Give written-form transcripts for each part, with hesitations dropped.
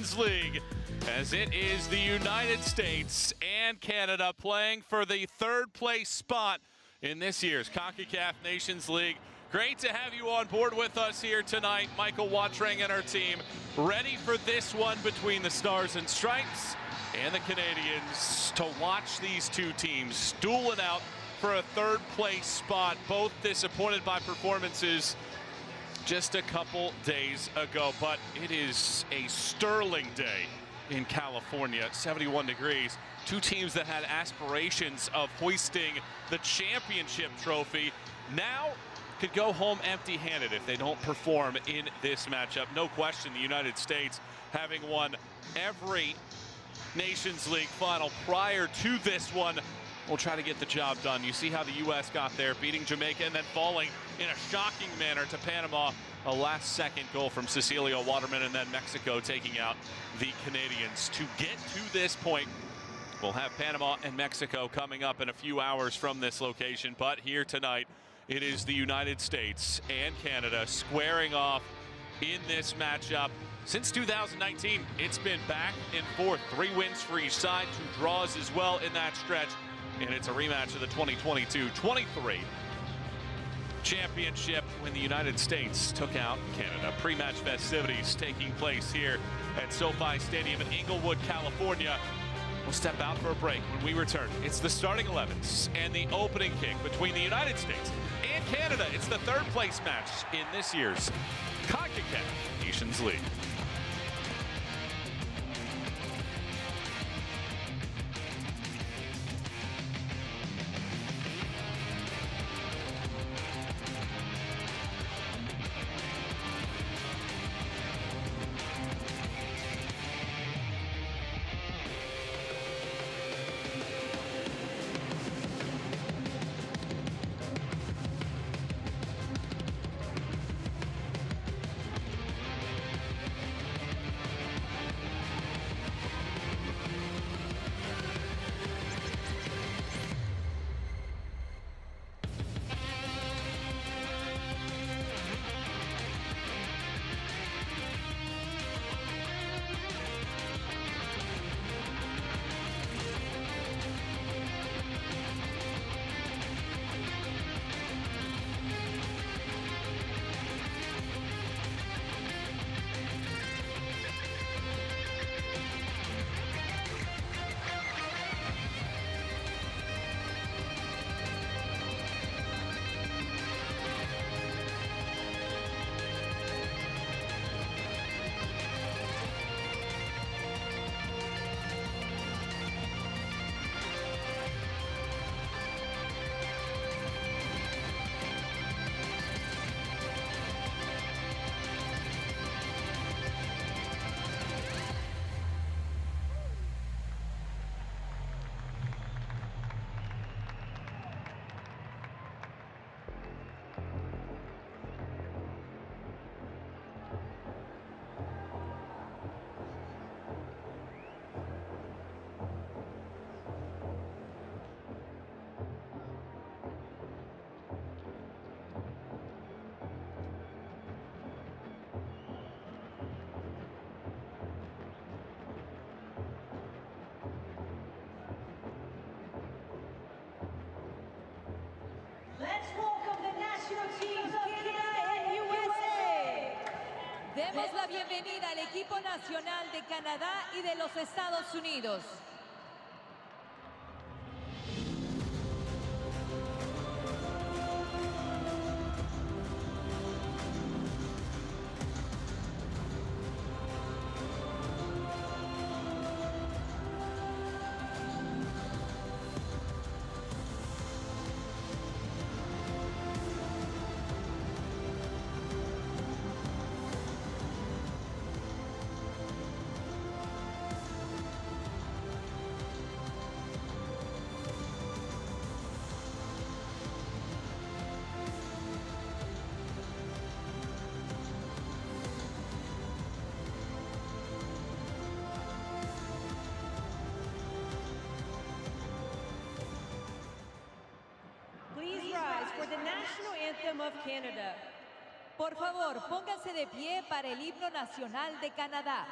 Nations League, as it is the United States and Canada playing for the third place spot in this year's Concacaf Nations League. Great to have you on board with us here tonight. Michael Watrang and our team ready for this one between the Stars and Stripes and the Canadians to watch these two teams dueling out for a third place spot. Both disappointed by performances just a couple days ago, but it is a sterling day in California, 71 degrees. Two teams that had aspirations of hoisting the championship trophy now could go home empty-handed if they don't perform in this matchup. No question, the United States, having won every Nations League final prior to this one, will try to get the job done. You see how the U.S. got there, beating Jamaica and then falling in a shocking manner to Panama. A last-second goal from Cecilio Waterman, and then Mexico taking out the Canadians. To get to this point, we'll have Panama and Mexico coming up in a few hours from this location. But here tonight, it is the United States and Canada squaring off in this matchup. Since 2019, it's been back and forth. 3 wins for each side, 2 draws as well in that stretch. And it's a rematch of the 2022-23 championship when the United States took out Canada. Pre-match festivities taking place here at SoFi Stadium in Inglewood, California. We'll step out for a break. When we return, it's the starting 11s and the opening kick between the United States and Canada. It's the third place match in this year's Concacaf Nations League. Demos la bienvenida al equipo nacional de Canadá y de los Estados Unidos. for the national anthem of Canada. Por favor, pónganse de pie para el himno nacional de Canadá.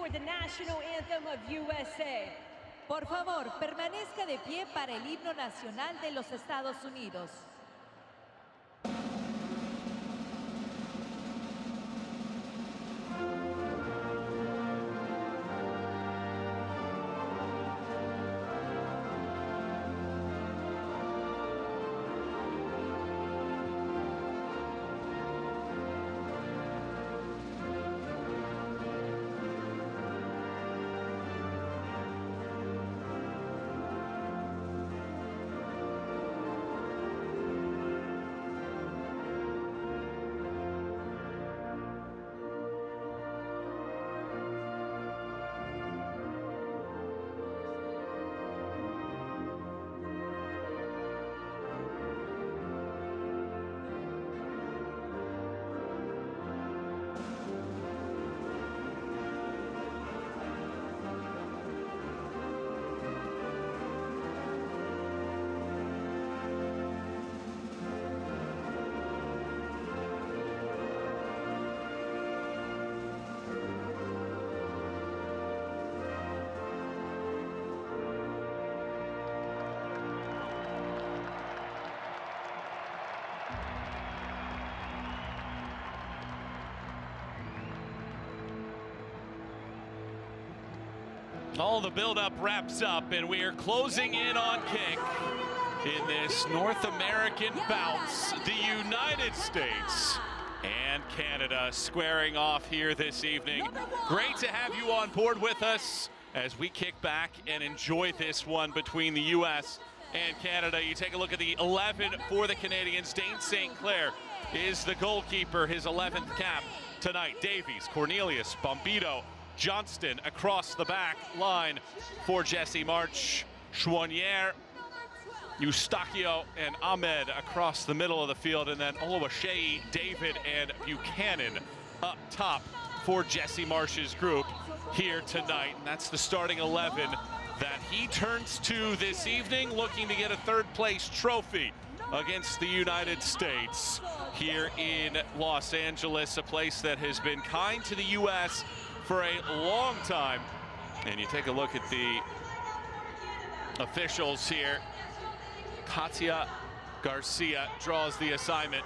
for the national anthem of USA. Por favor, permanezca de pie para el himno nacional de los Estados Unidos. All the buildup wraps up, and we are closing in on kick in this North American bouts. The United States and Canada squaring off here this evening. Great to have you on board with us as we kick back and enjoy this one between the U.S. and Canada. You take a look at the 11 for the Canadians. Dane St. Clair is the goalkeeper, his 11th cap tonight. Davies, Cornelius, Bombito, Johnston across the back line for Jesse March. Chouanier, Eustachio, and Ahmed across the middle of the field. And then Oluwaseyi, David, and Buchanan up top for Jesse March's group here tonight. And that's the starting 11 that he turns to this evening, looking to get a third-place trophy against the United States here in Los Angeles, a place that has been kind to the U.S. for a long time. And you take a look at the officials here. Katia Garcia draws the assignment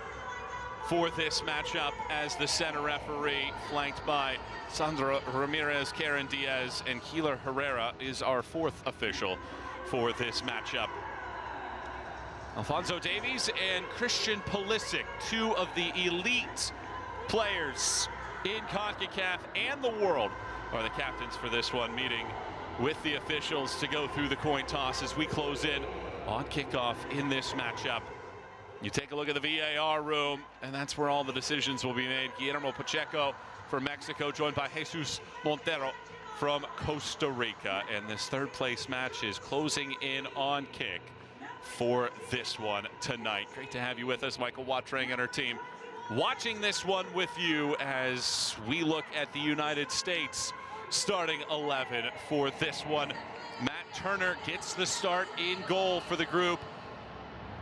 for this matchup as the center referee, flanked by Sandra Ramirez, Karen Diaz, and Keeler Herrera is our fourth official for this matchup. Alphonso Davies and Christian Pulisic, two of the elite players in Concacaf and the world, are the captains for this one, meeting with the officials to go through the coin toss as we close in on kickoff in this matchup. You take a look at the VAR room, and that's where all the decisions will be made. Guillermo Pacheco from Mexico, joined by Jesus Montero from Costa Rica. And this third place match is closing in on kick for this one tonight. Great to have you with us, Michael Watrang and our team, watching this one with you as we look at the United States starting 11 for this one. Matt Turner gets the start in goal for the group,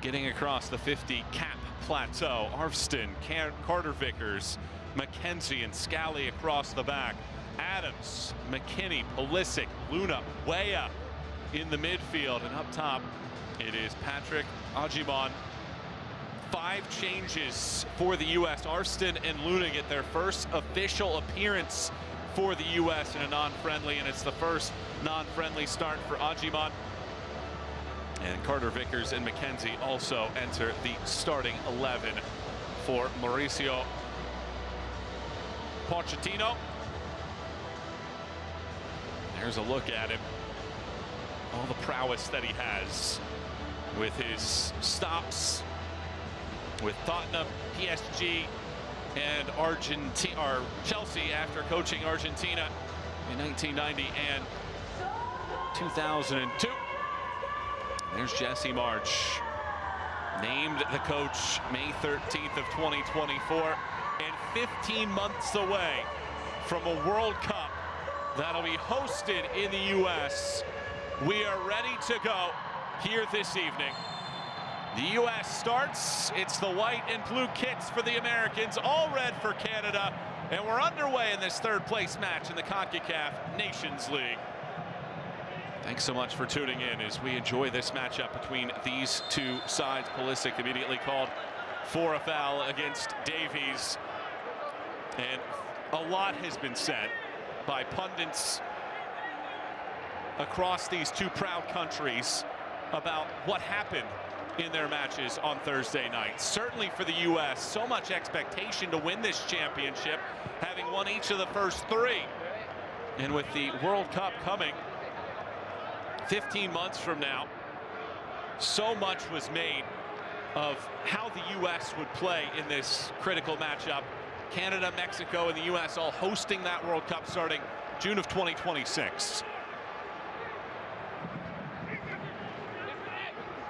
getting across the 50 cap plateau. Arvston, Carter Vickers, McKenzie, and Scally across the back. Adams, McKinney, Pulisic, Luna, Weah in the midfield, and up top it is Patrick Agimon. 5 changes for the U.S. Arvston and Luna get their first official appearance for the U.S. in a non-friendly, and it's the first non-friendly start for Agimon. And Carter Vickers and McKenzie also enter the starting 11 for Mauricio Pochettino. There's a look at him. All the prowess that he has with his stops with Tottenham, PSG, and Chelsea after coaching Argentina in 1990 and 2002. There's Jesse March, named the coach May 13th of 2024, and 15 months away from a World Cup that'll be hosted in the U.S. We are ready to go here this evening. The U.S. starts. It's the white and blue kits for the Americans, all red for Canada, And we're underway in this third place match in the Concacaf Nations League. Thanks so much for tuning in as we enjoy this matchup between these two sides. Pulisic immediately called for a foul against Davies. And a lot has been said by pundits across these two proud countries about what happened in their matches on Thursday night. Certainly for the U.S., so much expectation to win this championship, having won each of the first three. And with the World Cup coming 15 months from now, so much was made of how the U.S. would play in this critical matchup. Canada, Mexico, and the U.S. all hosting that World Cup starting June of 2026.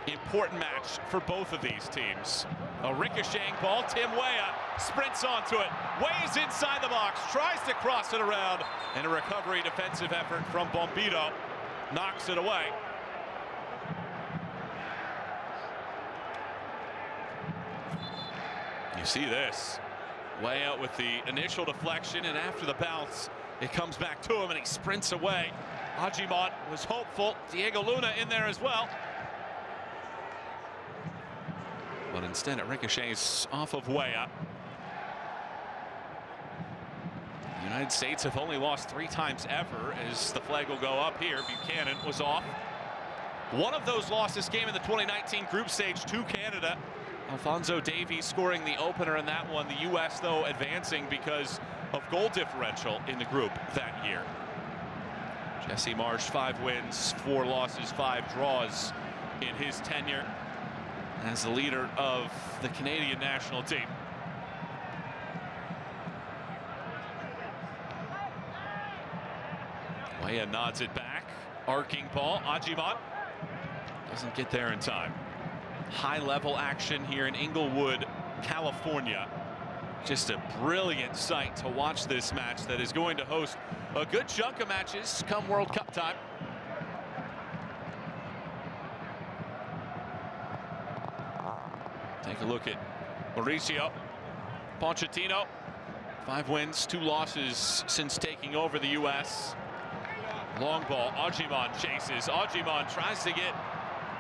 Important match for both of these teams. A ricocheting ball. Tim Weah sprints onto it. Weah's inside the box, tries to cross it around, and a recovery defensive effort from Bombito knocks it away. You see this. Weah with the initial deflection, and after the bounce, it comes back to him, and he sprints away. Ajimon was hopeful. Diego Luna in there as well. But instead it ricochets off of Weah. The United States have only lost 3 times ever, as the flag will go up here. Buchanan was off. One of those losses came in the 2019 group stage to Canada. Alphonso Davies scoring the opener in that one. The U.S., though, advancing because of goal differential in the group that year. Jesse Marsch, 5 wins, 4 losses, 5 draws in his tenure as the leader of the Canadian national team. Weah nods it back. Arcing ball. Ajimon doesn't get there in time. High-level action here in Inglewood, California. Just a brilliant sight to watch this match that is going to host a good chunk of matches come World Cup time. Take a look at Mauricio Pochettino. 5 wins, 2 losses since taking over the U.S. Long ball. Ajimon chases. Ajimon tries to get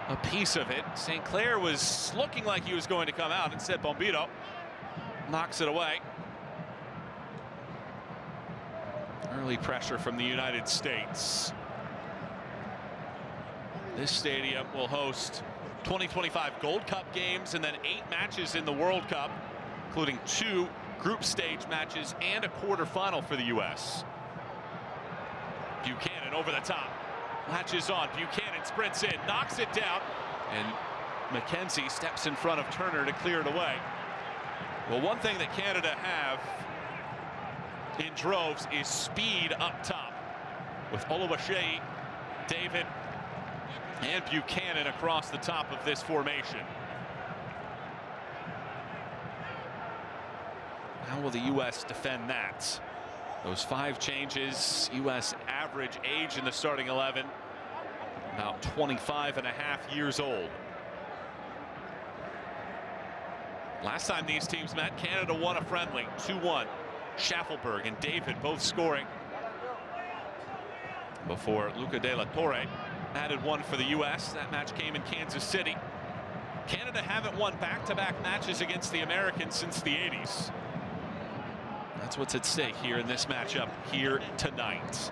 a piece of it. St. Clair was looking like he was going to come out. Instead, Bombito knocks it away. Early pressure from the United States. This stadium will host 2025 Gold Cup games and then 8 matches in the World Cup, including 2 group stage matches and a quarterfinal for the U.S. Buchanan over the top. Latches on. Buchanan sprints in, knocks it down, and McKenzie steps in front of Turner to clear it away. Well, one thing that Canada have in droves is speed up top, with Oluwaseyi, David, and Buchanan across the top of this formation. How will the U.S. defend that? Those 5 changes. U.S. average age in the starting 11, about 25.5 years old. Last time these teams met, Canada won a friendly 2-1. Schaffelberg and David both scoring before Luca de la Torre added 1 for the U.S. That match came in Kansas City. Canada haven't won back-to-back matches against the Americans since the 80s. That's what's at stake here in this matchup here tonight.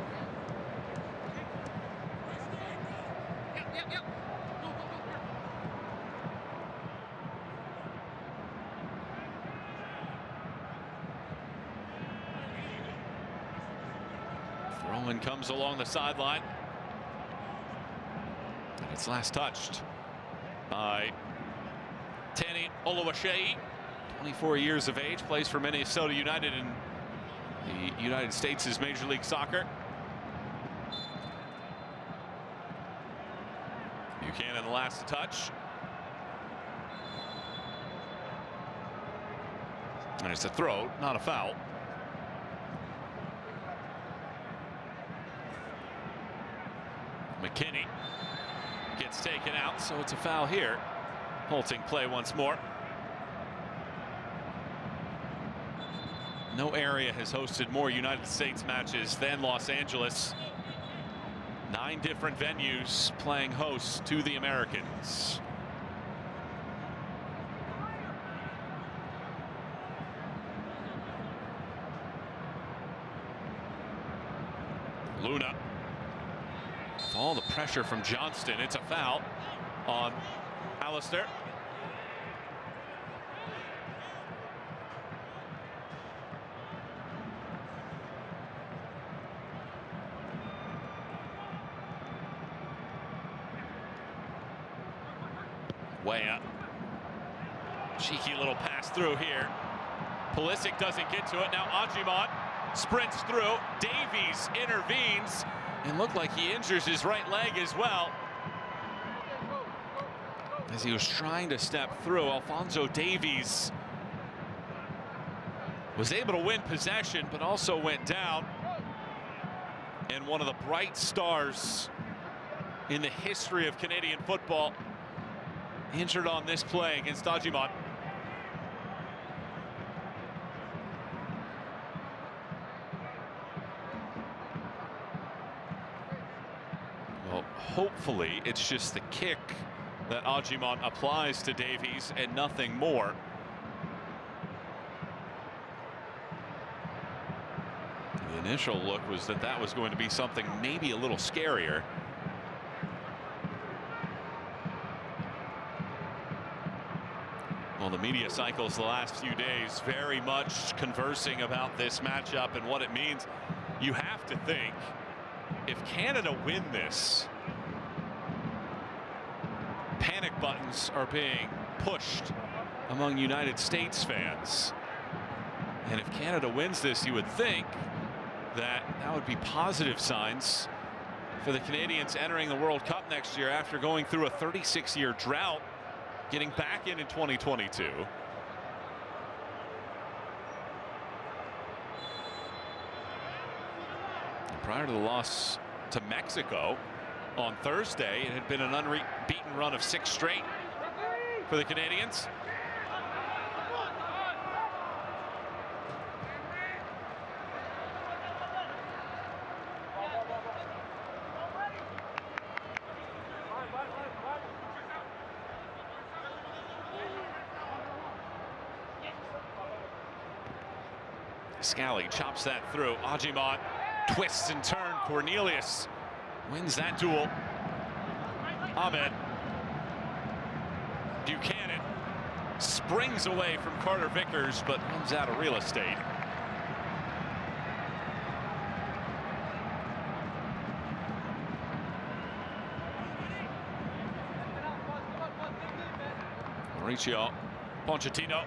Throw-in comes along the sideline. And it's last touched by Tani Oluwaseyi. 24 years of age, plays for Minnesota United in the United States' Major League Soccer. Buchanan the last touch. And it's a throw, not a foul. McKinney gets taken out, so it's a foul here. Halting play once more. No area has hosted more United States matches than Los Angeles. 9 different venues playing host to the Americans. Luna. With all the pressure from Johnston, it's a foul on Alistair. Way up. Cheeky little pass through here. Pulisic doesn't get to it. Now Ajimon sprints through. Davies intervenes and looked like he injures his right leg as well. As he was trying to step through, Alphonso Davies was able to win possession, but also went down. And one of the bright stars in the history of Canadian football injured on this play against Ajimon. Well, hopefully it's just the kick that Ajimon applies to Davies and nothing more. The initial look was that that was going to be something maybe a little scarier. Well, the media cycles the last few days very much conversing about this matchup and what it means. You have to think, if Canada win this, panic buttons are being pushed among United States fans. And if Canada wins this, you would think that that would be positive signs for the Canadians entering the World Cup next year after going through a 36-year drought, getting back in 2022. Prior to the loss to Mexico on Thursday, it had been an unbeaten run of 6 straight for the Canadians. Scally chops that through. Ajimon twists and turns. Cornelius wins that duel. Ahmed. Buchanan springs away from Carter Vickers, but runs out of real estate. Mauricio Pochettino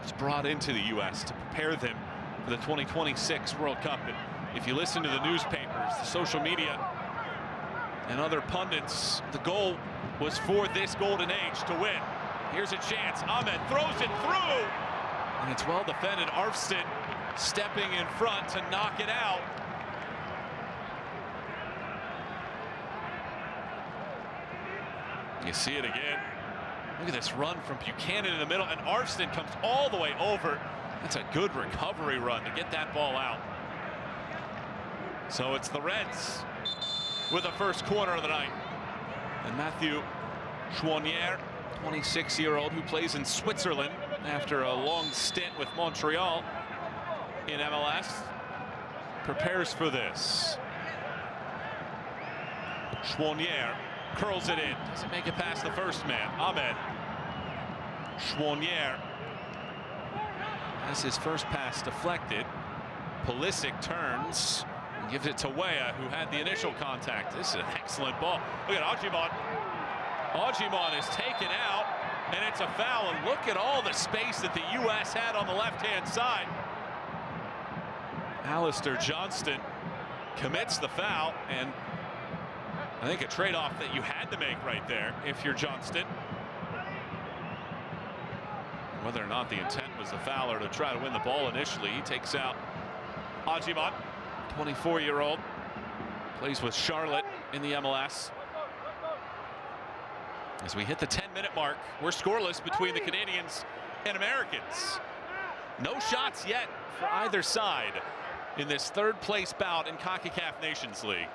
was brought into the U.S. to prepare them for the 2026 World Cup. And if you listen to the newspapers, the social media, and other pundits, the goal was for this golden age to win. Here's a chance. Ahmed throws it through, and it's well defended. Arfsted stepping in front to knock it out. You see it again. Look at this run from Buchanan in the middle, and Arfsted comes all the way over. That's a good recovery run to get that ball out. So it's the Reds with the first corner of the night. And Matthew Chouanière, 26-year-old who plays in Switzerland after a long stint with Montreal in MLS, prepares for this. Chouanière curls it in, doesn't make it past the first man. Ahmed. Chouanière has his first pass deflected. Pulisic turns and gives it to Weah, who had the initial contact. This is an excellent ball. Look at Ajimon. Ajimon is taken out, and it's a foul. And look at all the space that the U.S. had on the left-hand side. Alistair Johnston commits the foul, and I think a trade-off that you had to make right there if you're Johnston. Whether or not the intent was the foul or to try to win the ball initially, he takes out Ajimon, 24-year-old, plays with Charlotte in the MLS. As we hit the 10-minute mark, we're scoreless between the Canadians and Americans. No shots yet for either side in this third place bout in Concacaf Nations League.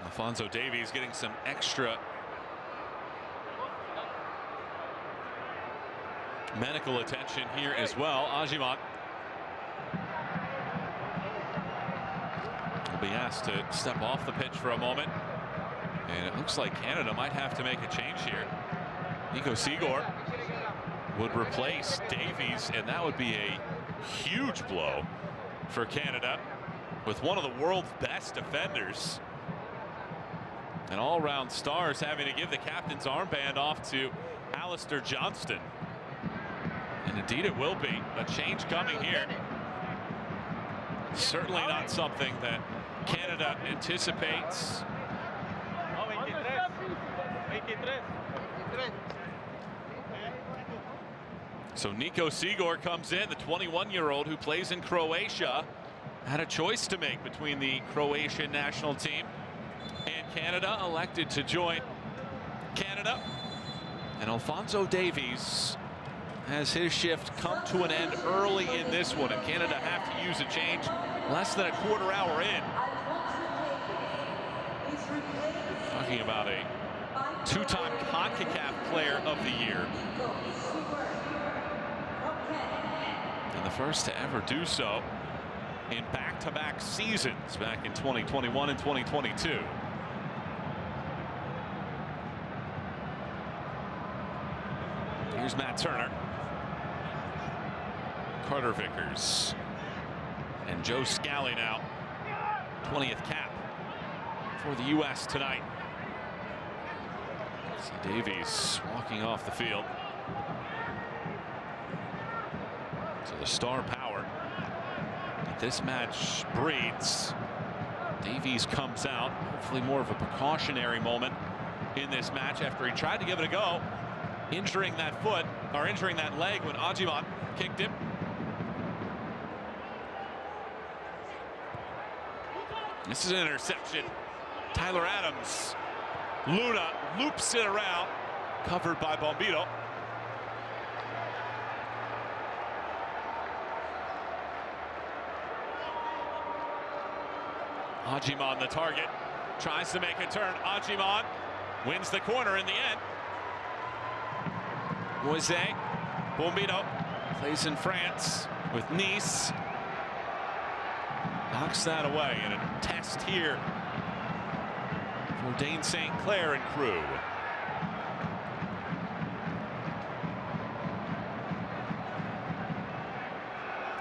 Alphonso Davies getting some extra medical attention here as well. Ajiman will be asked to step off the pitch for a moment. And it looks like Canada might have to make a change here. Nico Sigor would replace Davies, and that would be a huge blow for Canada with one of the world's best defenders. And all-round stars having to give the captain's armband off to Alistair Johnston. And indeed it will be a change coming here. Certainly not something that Canada anticipates. So Nico Sigor comes in, the 21-year-old who plays in Croatia. Had a choice to make between the Croatian national team and Canada, elected to join Canada. And Alphonso Davies has his shift come to an end early in this one, and Canada have to use a change less than a quarter hour in. Talking about a two-time Concacaf Player of the Year. And the first to ever do so in back-to-back seasons back in 2021 and 2022. Here's Matt Turner, Carter Vickers, and Joe Scally now. 20th cap for the U.S. tonight. See Davies walking off the field. So the star power that this match breeds. Davies comes out, hopefully more of a precautionary moment in this match after he tried to give it a go, injuring that foot, or injuring that leg when Ajiman kicked him. This is an interception. Tyler Adams. Luna loops it around, covered by Bombito. Ajiman the target, tries to make a turn. Ajiman wins the corner in the end. Moise Bombito plays in France with Nice. Knocks that away in a test here for Dane St. Clair and crew.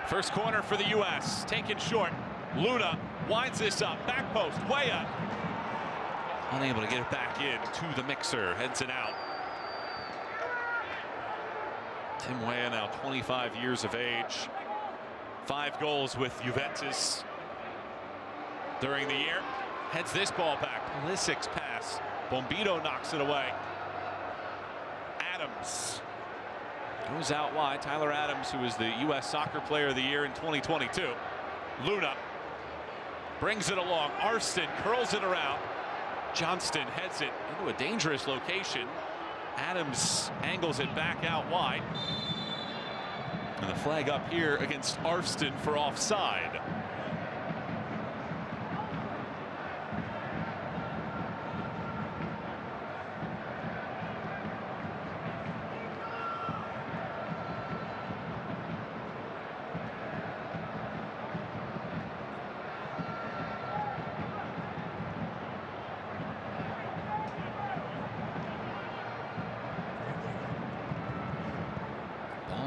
First corner for the U.S. taken short. Luna winds this up. Back post. Weah unable to get it back in to the mixer. Heads it out. Tim Weah, now 25 years of age. 5 goals with Juventus during the year. Heads this ball back. Pulisic's pass. Bombito knocks it away. Adams goes out wide. Tyler Adams, who was the U.S. Soccer Player of the Year in 2022. Luna brings it along. Arston curls it around. Johnston heads it into a dangerous location. Adams angles it back out wide. And the flag up here against Arston for offside.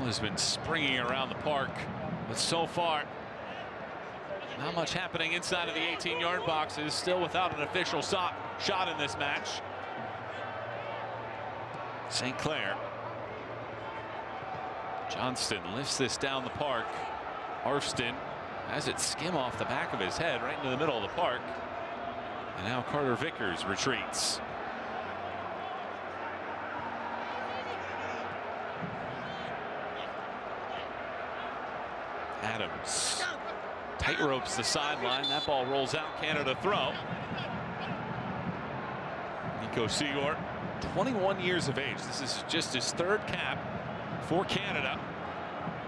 Has been springing around the park, but so far not much happening inside of the 18-yard boxes. Still without an official shot in this match. St. Clair. Johnston lifts this down the park. Arston has it skim off the back of his head right into the middle of the park. And now Carter Vickers retreats. Adams Tight ropes the sideline. That ball rolls out. Canada throw. Nico Sigor, 21 years of age. This is just his third cap for Canada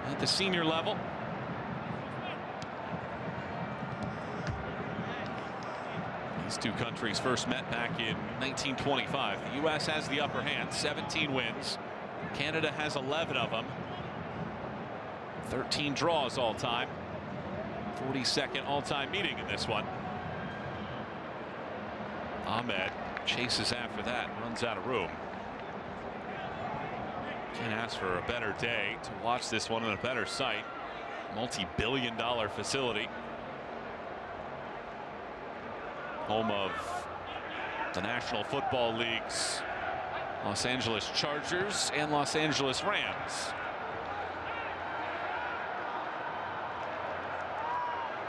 at the senior level. These two countries first met back in 1925. The U.S. has the upper hand, 17 wins. Canada has 11 of them. 13 draws all time. 42nd all-time meeting in this one. Ahmed chases after that and runs out of room. Can't ask for a better day to watch this one on a better site. Multi-billion-dollar facility. Home of the National Football League's Los Angeles Chargers and Los Angeles Rams.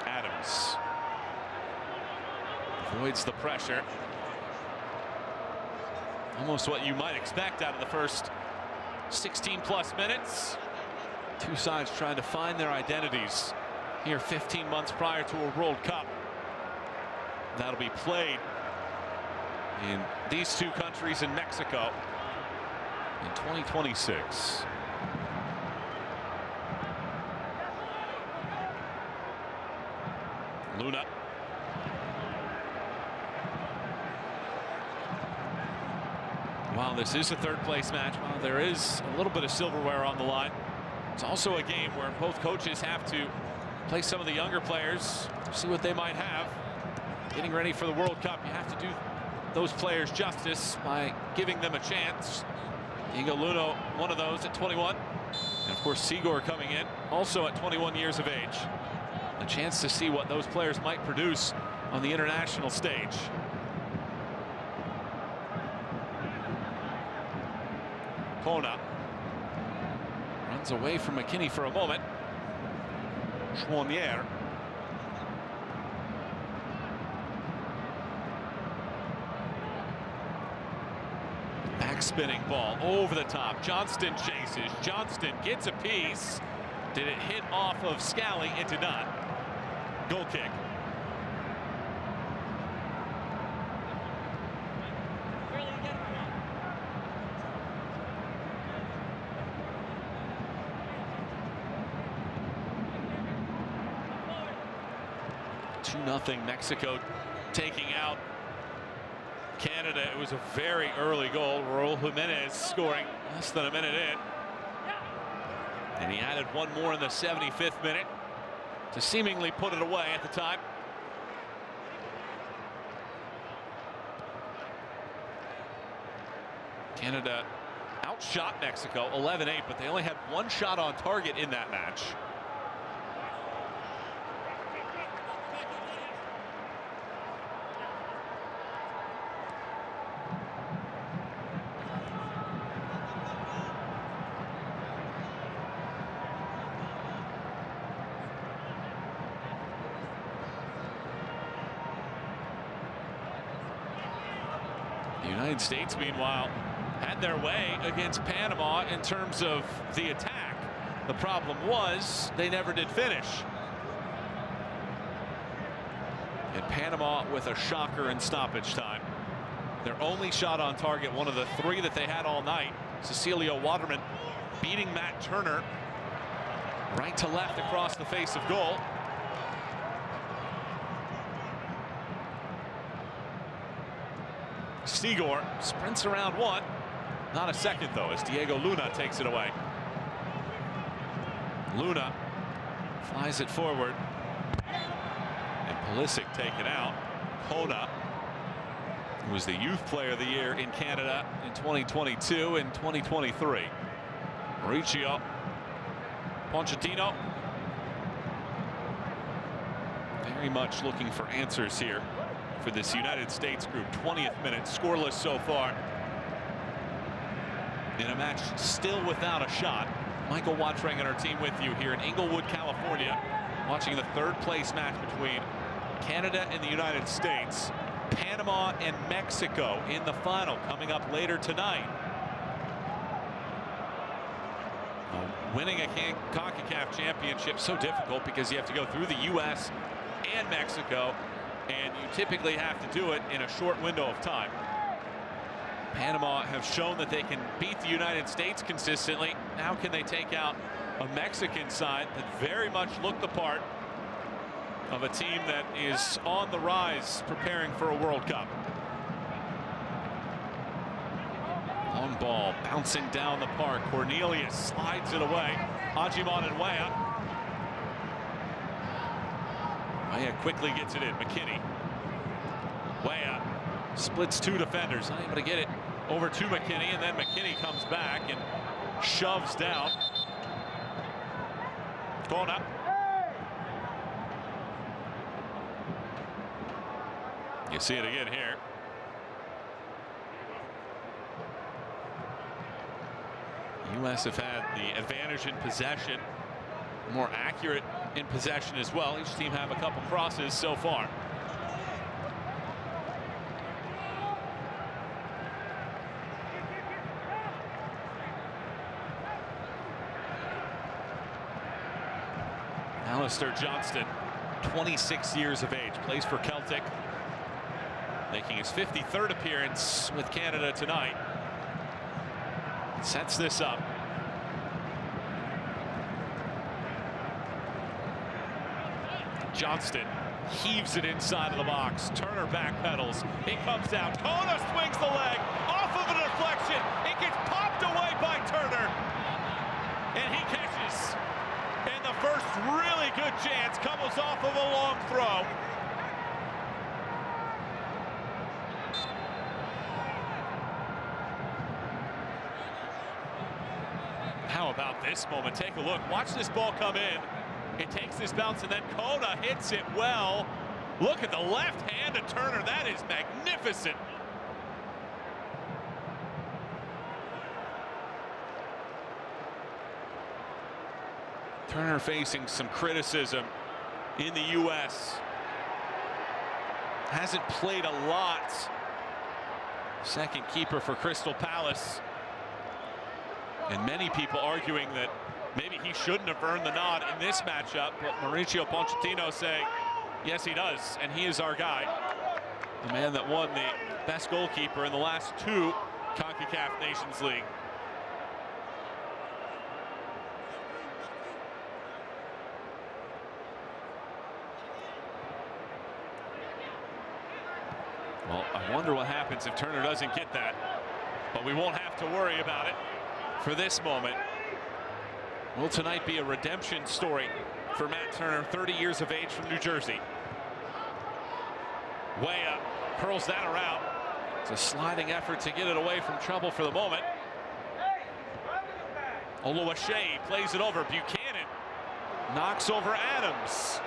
Adams avoids the pressure. Almost what you might expect out of the first 16+ minutes. Two sides trying to find their identities here 15 months prior to a World Cup. That'll be played in these two countries in Mexico in 2026. Luna. While this is a third-place match, while there is a little bit of silverware on the line, it's also a game where both coaches have to play some of the younger players, see what they might have. Getting ready for the World Cup, you have to do those players justice by giving them a chance. Diego Luna, one of those at 21. And of course, Sigor coming in, also at 21 years of age. A chance to see what those players might produce on the international stage. Kona runs away from McKinney for a moment. Chouanier. Back-spinning ball over the top. Johnston chases. Johnston gets a piece. Did it hit off of Scally? It did not. Goal kick. Nothing. Mexico taking out Canada. It was a very early goal. Raul Jimenez scoring less than a minute in. And he added one more in the 75th minute to seemingly put it away at the time. Canada outshot Mexico 11-8, but they only had one shot on target in that match. The United States, meanwhile, had their way against Panama in terms of the attack. The problem was they never did finish. And Panama with a shocker in stoppage time. Their only shot on target, one of the three that they had all night. Cecilio Waterman beating Matt Turner right to left across the face of goal. Sigor sprints around one. Not a second, though, as Diego Luna takes it away. Luna flies it forward. And Pulisic taken out. Kona, who was the Youth Player of the Year in Canada in 2022 and 2023. Mauricio Pochettino. Very much looking for answers here for this United States group. 20th minute, scoreless so far in a match still without a shot. Michael Watring and our team with you here in Inglewood, California, watching the third-place match between Canada and the United States. Panama and Mexico in the final coming up later tonight. winning a Concacaf championship so difficult because you have to go through the U.S. and Mexico, and you typically have to do it in a short window of time. Panama have shown that they can beat the United States consistently. Now can they take out a Mexican side that very much looked the part of a team that is on the rise preparing for a World Cup? Long ball bouncing down the park. Cornelius slides it away. Ajiman and Weah. Weah quickly gets it in. McKinney. Weah splits two defenders. Not able to get it over to McKinney, and then McKinney comes back and shoves down. Kona. You see it again here. U.S. have had the advantage in possession, more accurate in possession as well. Each team have a couple crosses so far. Alistair Johnston, 26 years of age, plays for Celtic, making his 53rd appearance with Canada tonight. Sets this up. Johnston heaves it inside of the box. Turner backpedals. It comes down. Kona swings the leg off of a deflection. It gets popped away by Turner. And he catches. And the first really good chance comes off of a long throw. How about this moment? Take a look. Watch this ball come in. It takes this bounce, and then Kona hits it well. Look at the left hand of Turner. That is magnificent. Turner facing some criticism in the U.S. Hasn't played a lot. Second keeper for Crystal Palace. And many people arguing that maybe he shouldn't have earned the nod in this matchup, but Mauricio Pochettino saying, yes, he does, and he is our guy. The man that won the best goalkeeper in the last two Concacaf Nations League. Well, I wonder what happens if Turner doesn't get that, but we won't have to worry about it for this moment. Will tonight be a redemption story for Matt Turner, 30 years of age from New Jersey? Weah curls that around. It's a sliding effort to get it away from trouble for the moment. Oluwaseyi plays it over. Buchanan knocks over Adams.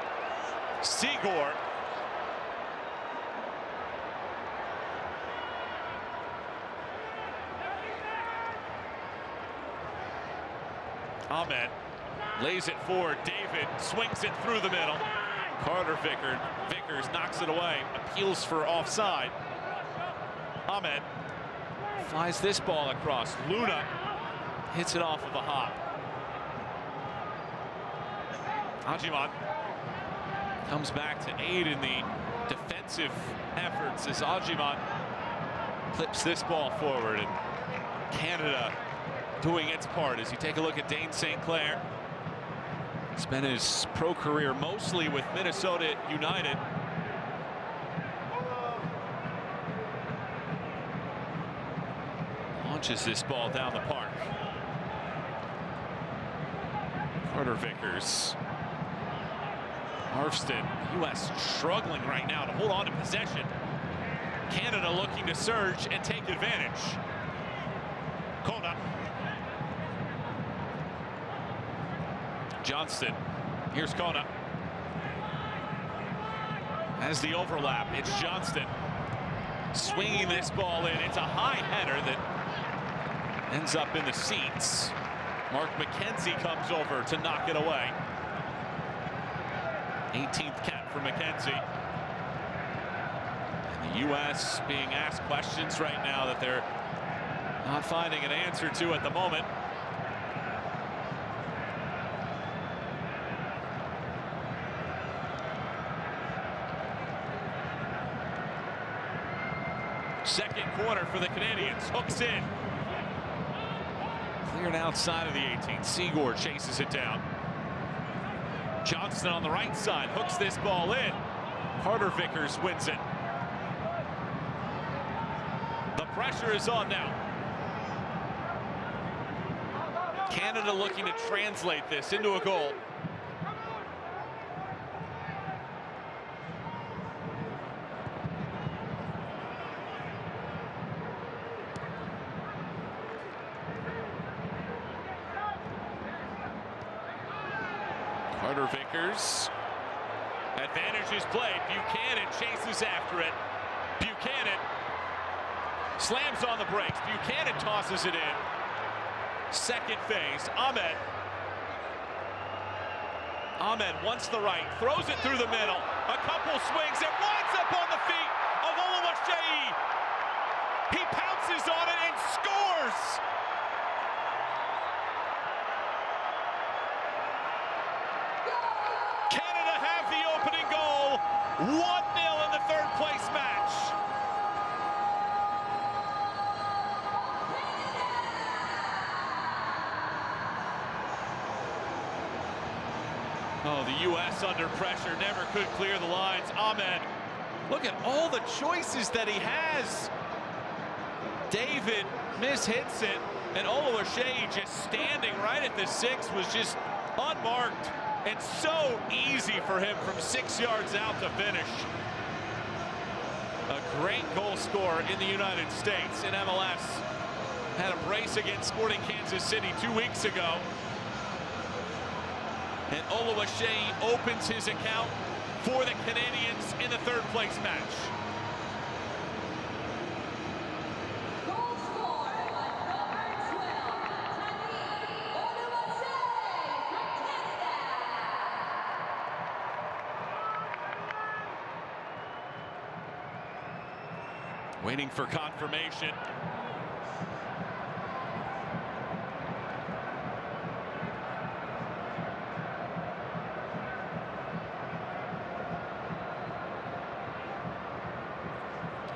Seagor. Ahmed lays it forward. David swings it through the middle. Carter Vickers knocks it away. Appeals for offside. Ahmed flies this ball across. Luna hits it off of a hop. Ajiman comes back to aid in the defensive efforts as Ajiman clips this ball forward, and Canada doing its part. As you take a look at Dane St. Clair, spent his pro career mostly with Minnesota United. Launches this ball down the park. Carter Vickers. Harfston. U.S. struggling right now to hold on to possession. Canada looking to surge and take advantage. Kona. Johnston. Here's Kona. As the overlap, it's Johnston swinging this ball in. It's a high header that ends up in the seats. Mark McKenzie comes over to knock it away. 18th cap for McKenzie. And the U.S. being asked questions right now that they're not finding an answer to at the moment. Second corner for the Canadians. Hooks in. Cleared outside of the 18. Seagore chases it down. Johnston on the right side hooks this ball in. Carter Vickers wins it. The pressure is on now. Canada looking to translate this into a goal. Carter Vickers. Advantage is played. Buchanan chases after it. Buchanan slams on the brakes. Buchanan tosses it in. Second phase. Ahmed. Ahmed wants the right. Throws it through the middle. A couple swings. It winds up on the feet of Oluwaseyi. He pounces on it and scores. Canada have the opening goal. 1-0 in the third place match. Oh, the U.S. under pressure never could clear the lines. Ahmed, look at all the choices that he has. David mishits it, and Oluwaseyi just standing right at the 6 was just unmarked. And so easy for him from 6 yards out to finish. A great goal scorer in the United States in MLS. Had a brace against Sporting Kansas City 2 weeks ago. And Oluwaseyi opens his account for the Canadians in the third place match. Waiting for confirmation.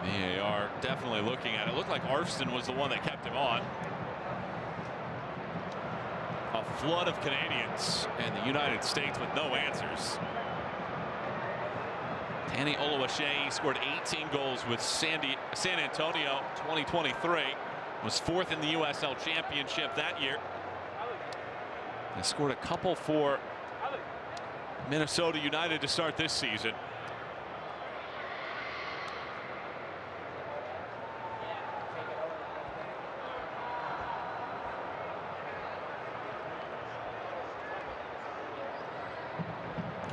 VAR definitely looking at it. Looked like Arfston was the one that kept him on. A flood of Canadians and the United States with no answers. Danny Oluwaseyi scored 18 goals with San Antonio 2023. Was 4th in the USL Championship that year. And scored a couple for Minnesota United to start this season.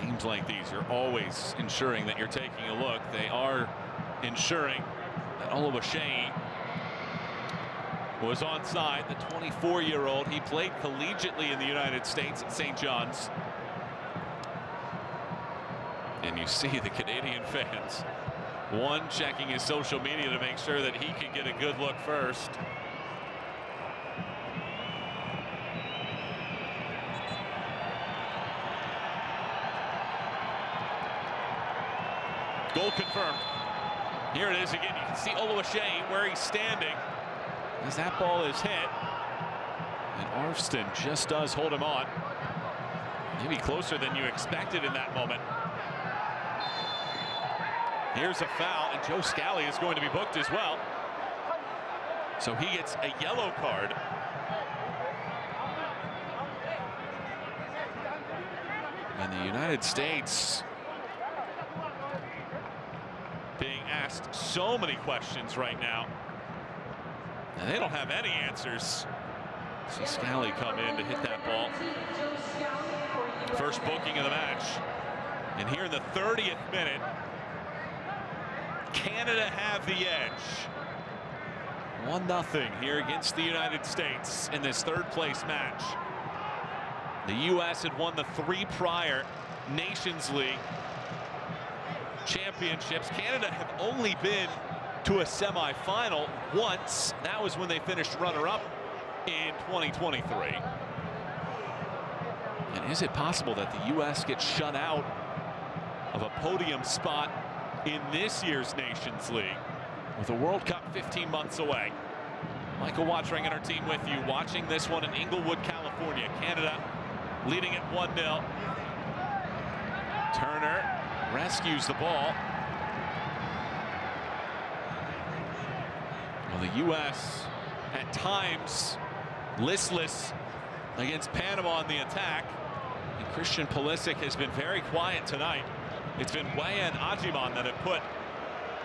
Games like these, you're always ensuring that you're taking a look. They are ensuring that Oluwaseyi was onside. The 24-year-old, he played collegiately in the United States at St. John's. And you see the Canadian fans, one checking his social media to make sure that he can get a good look first. Goal confirmed. Here it is again. You can see Oluwaseyi where he's standing as that ball is hit. And Arfston just does hold him on. Maybe closer than you expected in that moment. Here's a foul, and Joe Scally is going to be booked as well. So he gets a yellow card. And the United States being asked so many questions right now, and they don't have any answers. See Scally come in to hit that ball. First booking of the match. And here in the 30th minute, Canada have the edge. 1-0 here against the United States in this third place match. The U.S. had won the 3 prior Nations League championships. Canada have only been to a semifinal once. That was when they finished runner-up in 2023. And is it possible that the U.S. gets shut out of a podium spot in this year's Nations League? with a World Cup 15 months away. Michael Watring and our team with you, watching this one in Inglewood, California. Canada leading at 1-0. Turner rescues the ball. Well, the U.S. at times listless against Panama on the attack. And Christian Pulisic has been very quiet tonight. It's been Weah and Ajiman that have put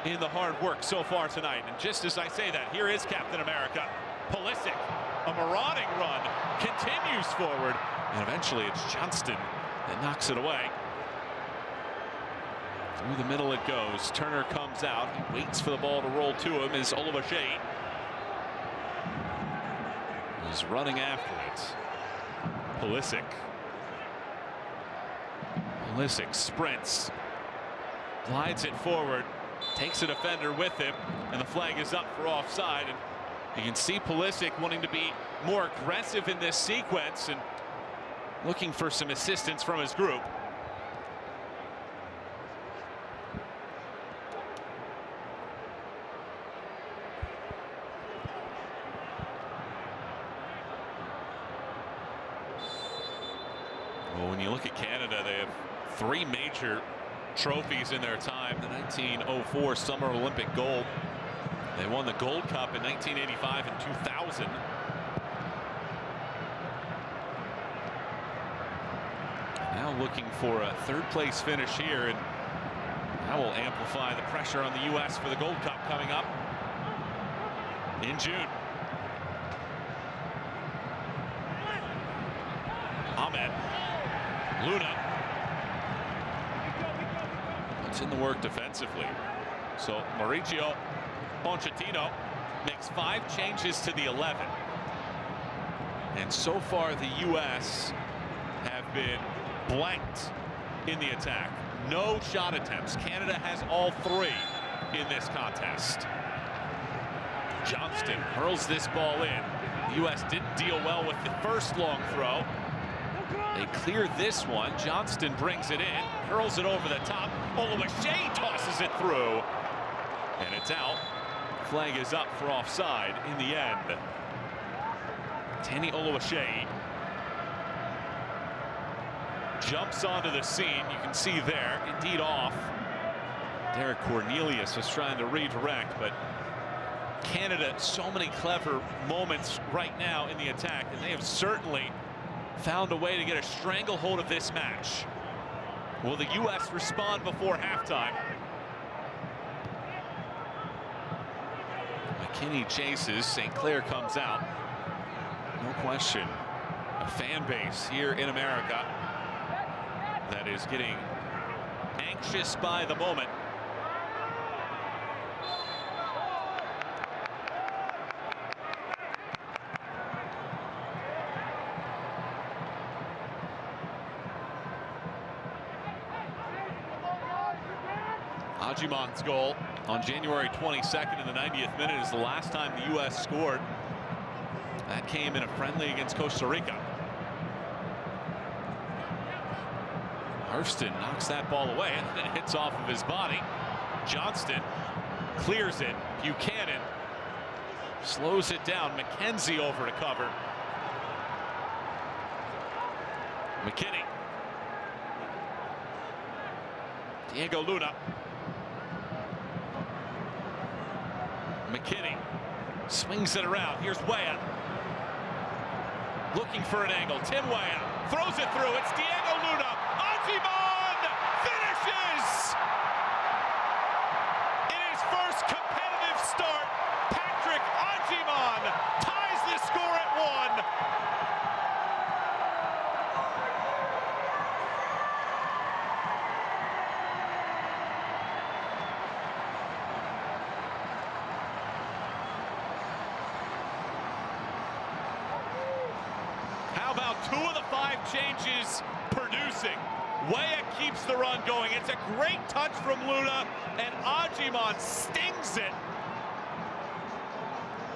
in the hard work so far tonight. And just as I say that, here is Captain America. Pulisic, a marauding run, continues forward, and eventually it's Johnston that knocks it away. Through the middle it goes. Turner comes out. He waits for the ball to roll to him as Oluwaseyi is running after it. Pulisic. Pulisic sprints, glides it forward, takes a defender with him, and the flag is up for offside. And you can see Pulisic wanting to be more aggressive in this sequence and looking for some assistance from his group. Well, when you look at Canada, they have 3 major trophies in their time. The 1904 Summer Olympic gold. They won the Gold Cup in 1985 and 2000. Now looking for a 3rd place finish here, and that will amplify the pressure on the U.S. for the Gold Cup coming up in June. Ahmed. Luna puts in the work defensively. So Mauricio Pochettino makes 5 changes to the 11. And so far the U.S. have been blanked in the attack. No shot attempts. Canada has all 3 in this contest. Johnston hurls this ball in. The U.S. didn't deal well with the first long throw. They clear this one. Johnston brings it in, curls it over the top. Oluwaseyi tosses it through, and it's out. Flag is up for offside in the end. Tani Oluwaseyi jumps onto the scene. You can see there, indeed off. Derek Cornelius was trying to redirect, but Canada, so many clever moments right now in the attack, and they have certainly found a way to get a stranglehold of this match. Will the U.S. respond before halftime? McKinney chases. St. Clair comes out. No question. A fan base here in America that is getting anxious by the moment. Ajiman's goal on January 22nd in the 90th minute is the last time the U.S. scored. That came in a friendly against Costa Rica. Hurston knocks that ball away and then hits off of his body. Johnston clears it. Buchanan slows it down. McKenzie over to cover. McKinney. Diego Luna. McKinney swings it around. Here's Weah. Looking for an angle. Tim Weah throws it through. It's Diego Luna. Ajiman finishes! In his first competitive start, Patrick Ajiman ties the score at 1. How about 2 of the 5 changes producing? Weah keeps the run going. It's a great touch from Luna, and Ajiman stings it.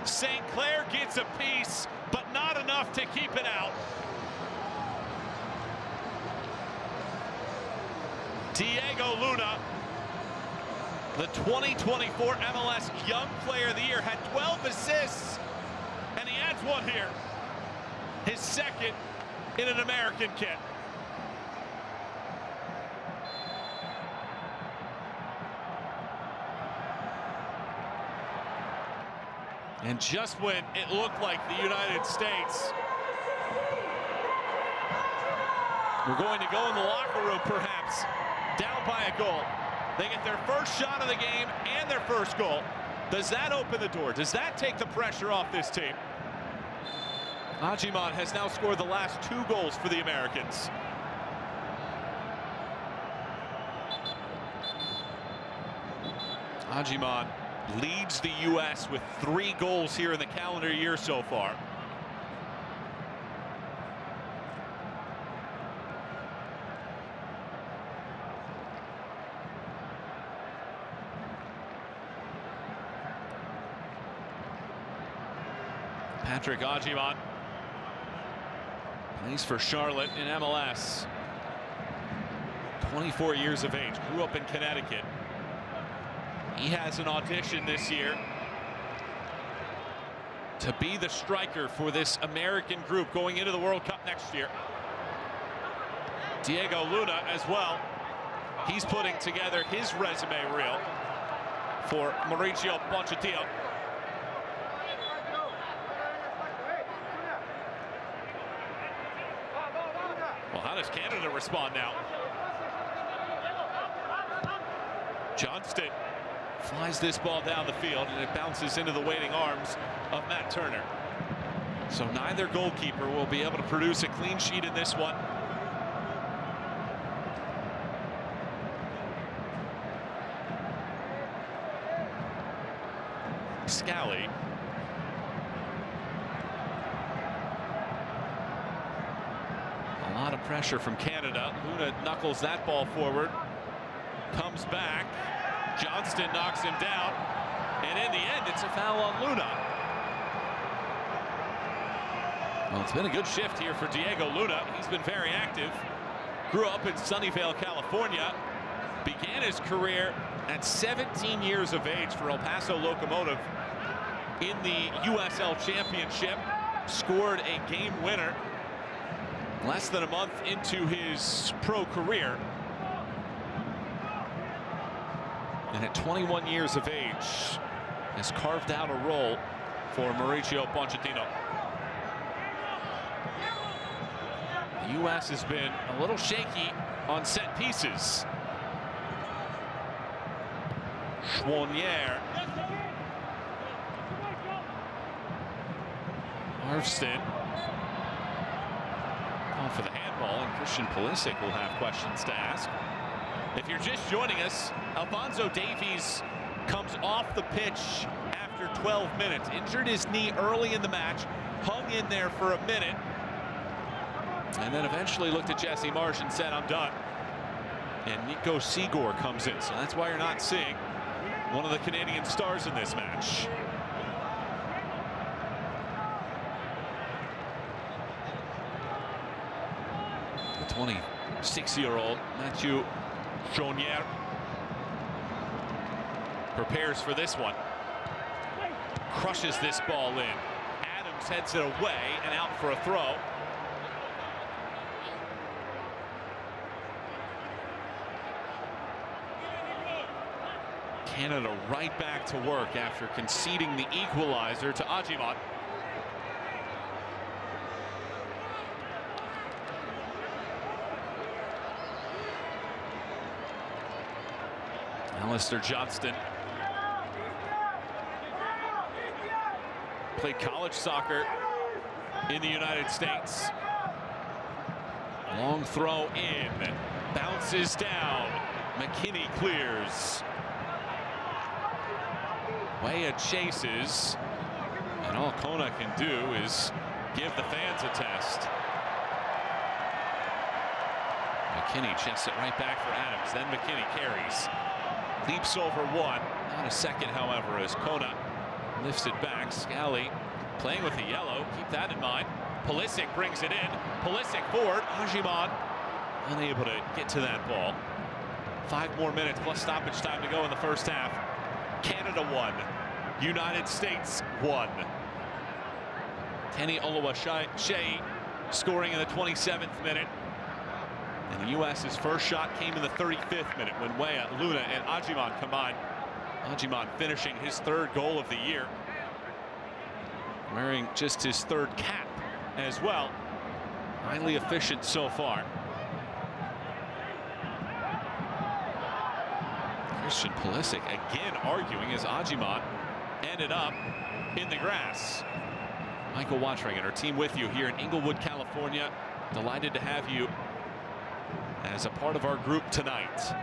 St. Clair gets a piece, but not enough to keep it out. Diego Luna The 2024 MLS Young Player of the Year, had 12 assists, and he adds one here. His second in an American kit. And just when it looked like the United States were going to go in the locker room, perhaps, down by a goal, they get their first shot of the game and their first goal. Does that open the door? Does that take the pressure off this team? Ajiman has now scored the last 2 goals for the Americans. Ajiman leads the U.S. with 3 goals here in the calendar year so far. Patrick Ajiman plays for Charlotte in MLS. 24 years of age, grew up in Connecticut. He has an audition this year to be the striker for this American group going into the World Cup next year. Diego Luna as well. He's putting together his resume reel for Mauricio Pochettino. Well, how does Canada respond now? Johnston flies this ball down the field, and it bounces into the waiting arms of Matt Turner. So neither goalkeeper will be able to produce a clean sheet in this one. Scally. A lot of pressure from Canada. Luna knuckles that ball forward. Comes back. Johnston knocks him down. And in the end, it's a foul on Luna. Well, it's been a good shift here for Diego Luna. He's been very active. Grew up in Sunnyvale, California. Began his career at 17 years of age for El Paso Locomotive in the USL Championship. Scored a game winner less than a month into his pro career. And at 21 years of age, has carved out a role for Mauricio Pochettino. The U.S. has been a little shaky on set pieces. Schwonier. Arvston. Call for the handball, and Christian Pulisic will have questions to ask. If you're just joining us, Alphonso Davies comes off the pitch after 12 minutes. Injured his knee early in the match, hung in there for a minute, and then eventually looked at Jesse Marsh and said, "I'm done." And Nico Sigor comes in, so that's why you're not seeing one of the Canadian stars in this match. The 26-year-old Mathieu Schwonier prepares for this one. Crushes this ball in. Adams heads it away and out for a throw. Canada right back to work after conceding the equalizer to Ajiman. Alistair Johnston played college soccer in the United States. Long throw in, bounces down. McKinney clears. Weah chases, and all Kona can do is give the fans a test. McKinney chests it right back for Adams. Then McKinney carries. Leaps over one. Not a second, however, as Kona lifts it back. Scally playing with the yellow. Keep that in mind. Pulisic brings it in. Pulisic forward. Ajiman unable to get to that ball. 5 more minutes plus stoppage time to go in the first half. Canada 1, United States 1. Kenny Oluwaseyi scoring in the 27th minute. And the U.S.'s first shot came in the 35th minute when Weah, Luna, and Ajiman combined. Ajiman finishing his 3rd goal of the year, wearing just his 3rd cap as well. Highly efficient so far. Christian Pulisic again arguing as Ajiman ended up in the grass. Michael Watring and our team with you here in Inglewood, California. Delighted to have you as a part of our group tonight.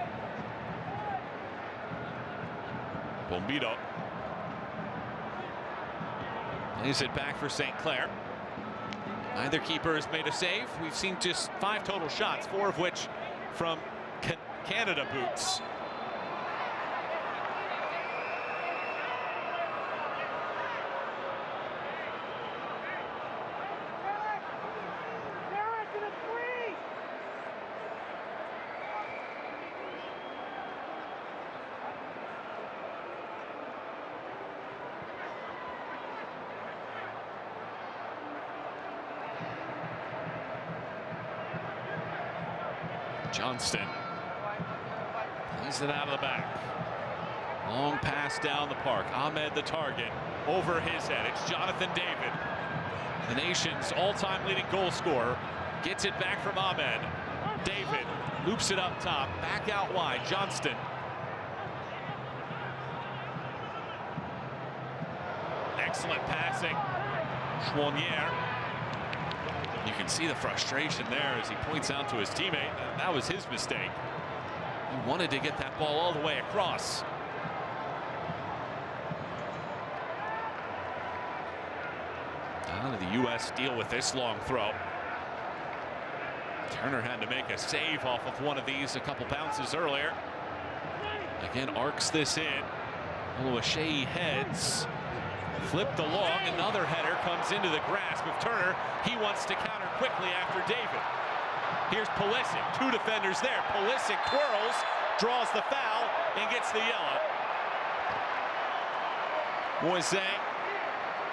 Bombito plays it back for St. Clair. Neither keeper has made a save. We've seen just 5 total shots, 4 of which from Canada boots. Johnston plays it out of the back. Long pass down the park. Ahmed the target. Over his head. It's Jonathan David, the nation's all-time leading goal scorer. Gets it back from Ahmed. David loops it up top. Back out wide. Johnston. Excellent passing. Chouanier. You can see the frustration there as he points out to his teammate that was his mistake. He wanted to get that ball all the way across. How did the U.S. deal with this long throw? Turner had to make a save off of one of these a couple bounces earlier. Again, arcs this in. Oluwaseyi heads. Flipped along, another header comes into the grasp of Turner. He wants to counter quickly after David. Here's Pulisic, 2 defenders there. Pulisic twirls, draws the foul, and gets the yellow. Moise,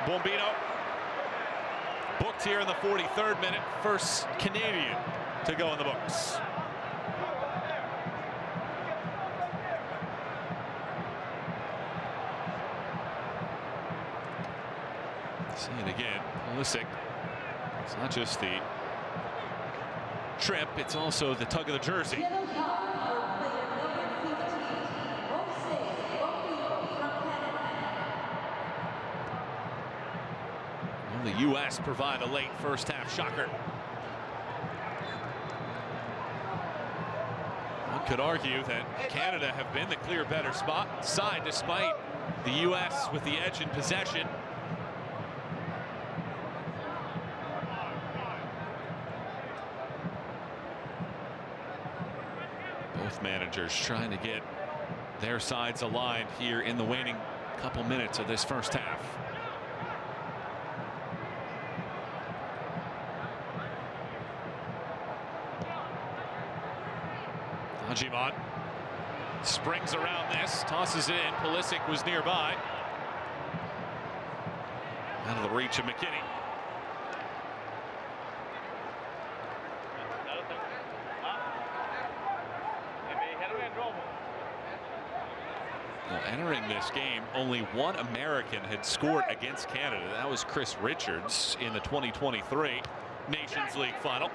Bombito, booked here in the 43rd minute. First Canadian to go in the books. See it again. Pulisic. It's not just the trip, it's also the tug of the jersey. Well, the U.S. provide a late first half shocker. One could argue that Canada have been the clear better side despite the U.S. with the edge in possession. Both managers trying to get their sides aligned here in the waning couple minutes of this first half. Ajiman springs around this, tosses it in. Pulisic was nearby. Out of the reach of McKinney. Well, entering this game, only one American had scored against Canada. That was Chris Richards in the 2023 Nations League final.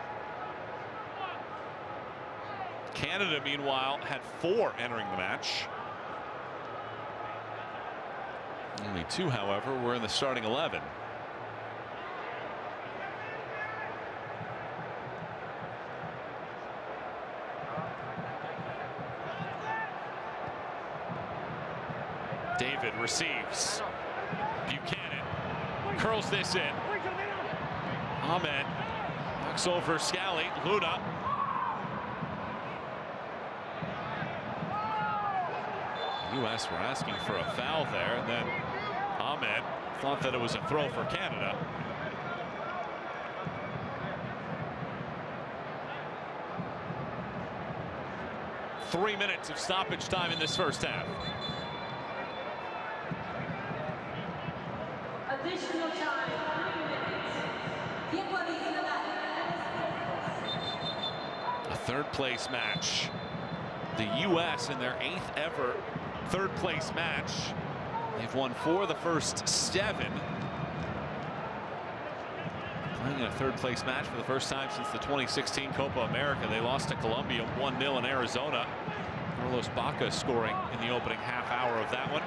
Canada, meanwhile, had 4 entering the match. Only 2, however, were in the starting 11. David receives. Buchanan curls this in. Ahmed knocks over Scally. Luna. The U.S. were asking for a foul there, and then Ahmed thought that it was a throw for Canada. 3 minutes of stoppage time in this first half. Additional time, 3 minutes. A third-place match. The U.S. in their 8th ever third-place match. They've won 4 of the first 7. Playing in a third-place match for the first time since the 2016 Copa America. They lost to Colombia 1-0 in Arizona. Carlos Baca scoring in the opening half hour of that one.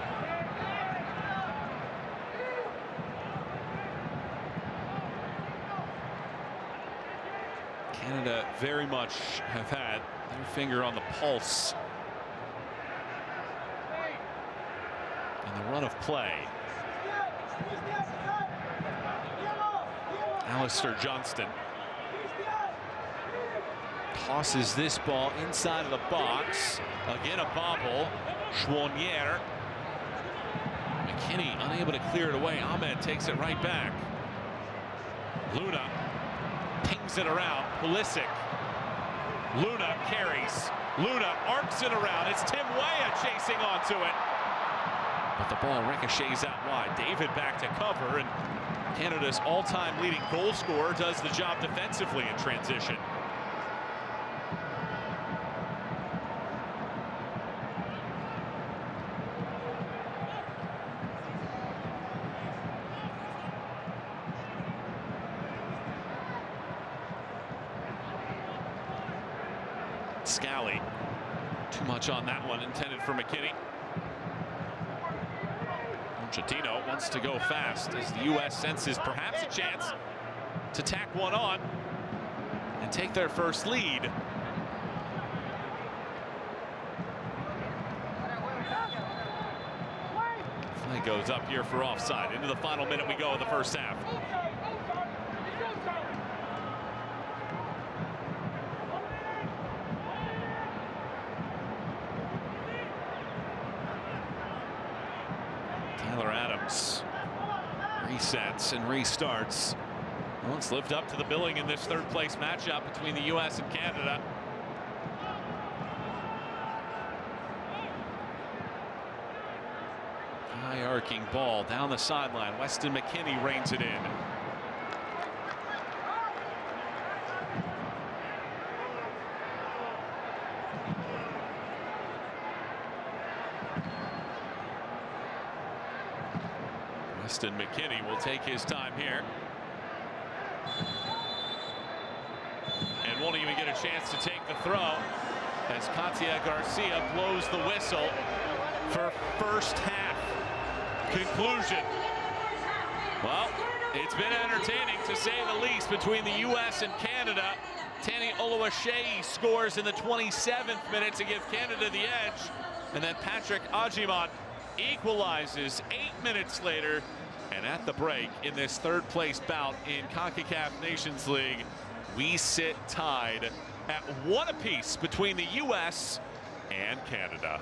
Canada very much have had their finger on the pulse in the run of play. Alistair Johnston tosses this ball inside of the box. Again, a bobble. Chouanière. McKinney unable to clear it away. Ahmed takes it right back. Luna pings it around. Pulisic. Luna carries. Luna arcs it around. It's Tim Weah chasing onto it. But the ball ricochets out wide. David back to cover, and Canada's all-time leading goal scorer does the job defensively in transition. Scally, too much on that one, intended for McKinney. Pochettino wants to go fast as the U.S. senses perhaps a chance to tack one on and take their first lead. Flag goes up here for offside. Into the final minute we go of the first half. Tyler Adams resets and restarts. Well, it's lived up to the billing in this third-place matchup between the U.S. and Canada. High arcing ball down the sideline. Weston McKennie reins it in. Weston McKennie will take his time here. And won't even get a chance to take the throw as Katia Garcia blows the whistle for first half conclusion. Well, it's been entertaining to say the least between the U.S. and Canada. Tani Oluwaseyi scores in the 27th minute to give Canada the edge. And then Patrick Agyemang equalizes 8 minutes later. And at the break in this third-place bout in Concacaf Nations League, we sit tied at 1 apiece between the U.S. and Canada.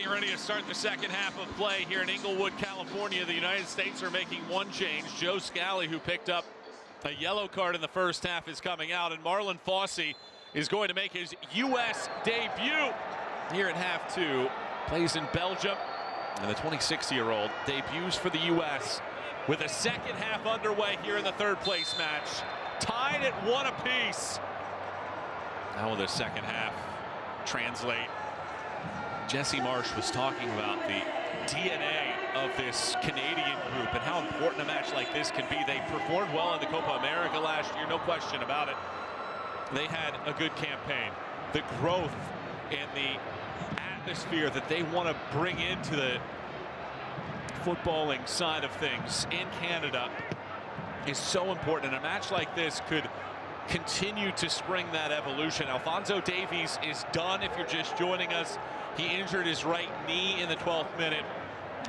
Getting ready to start the second half of play here in Inglewood, California. The United States are making one change. Joe Scally, who picked up a yellow card in the first half, is coming out, and Marlon Fossey is going to make his U.S. debut here at half two. Plays in Belgium, and the 26-year-old debuts for the U.S. with a second half underway here in the third place match. Tied at 1 apiece. How will the second half translate? Jesse Marsh was talking about the DNA of this Canadian group and how important a match like this can be. They performed well in the Copa America last year, no question about it. They had a good campaign. The growth and the atmosphere that they want to bring into the footballing side of things in Canada is so important. And a match like this could continue to spring that evolution. Alphonso Davies is done if you're just joining us. He injured his right knee in the 12th minute,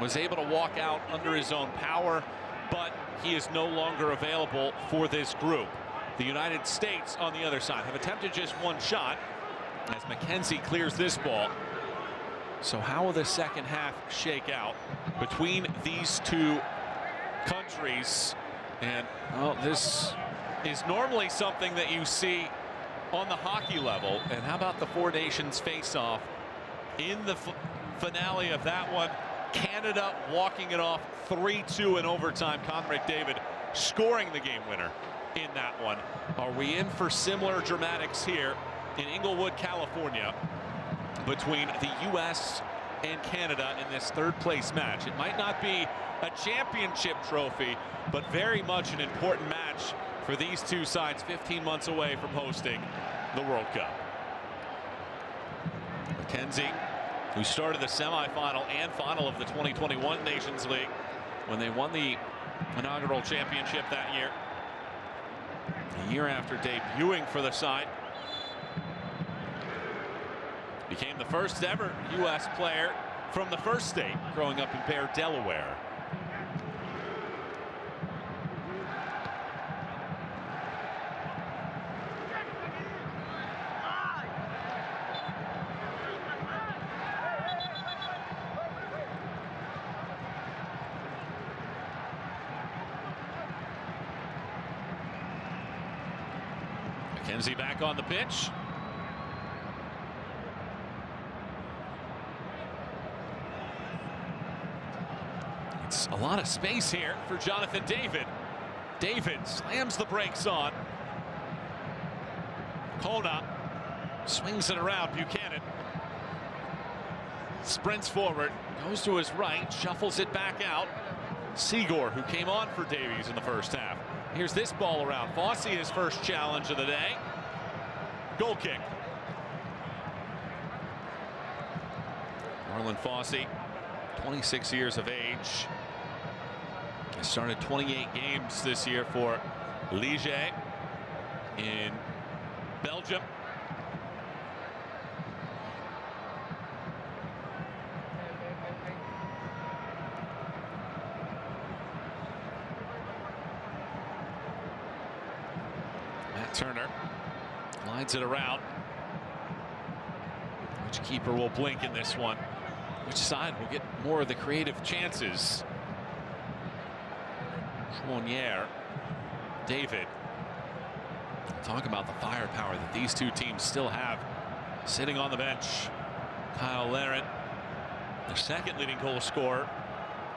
was able to walk out under his own power, but he is no longer available for this group. The United States on the other side have attempted just one shot as McKenzie clears this ball. So how will the second half shake out between these two countries? And well, this is normally something that you see on the hockey level. And how about the Four Nations face-off in the finale of that one? Canada walking it off 3-2 in overtime. Conor McDavid scoring the game winner in that one. Are we in for similar dramatics here in Inglewood, California, between the U.S. and Canada in this third place match? It might not be a championship trophy, but very much an important match for these two sides 15 months away from hosting the World Cup. McKenzie, who started the semifinal and final of the 2021 Nations League when they won the inaugural championship that year. A year after debuting for the side, became the first ever U.S. player from the first state growing up in Bear, Delaware. McKenzie back on the pitch. It's a lot of space here for Jonathan David. David slams the brakes on. Kona swings it around. Buchanan sprints forward, goes to his right, shuffles it back out. Seagore, who came on for Davies in the first half. Here's this ball around. Fossey, his first challenge of the day. Goal kick. Marlon Fossey, 26 years of age. He started 28 games this year for Ligier in Belgium. Turner lines it around. Which keeper will blink in this one? Which side will get more of the creative chances? Chouanière, David. Talk about the firepower that these two teams still have sitting on the bench. Kyle Larin, the second leading goal scorer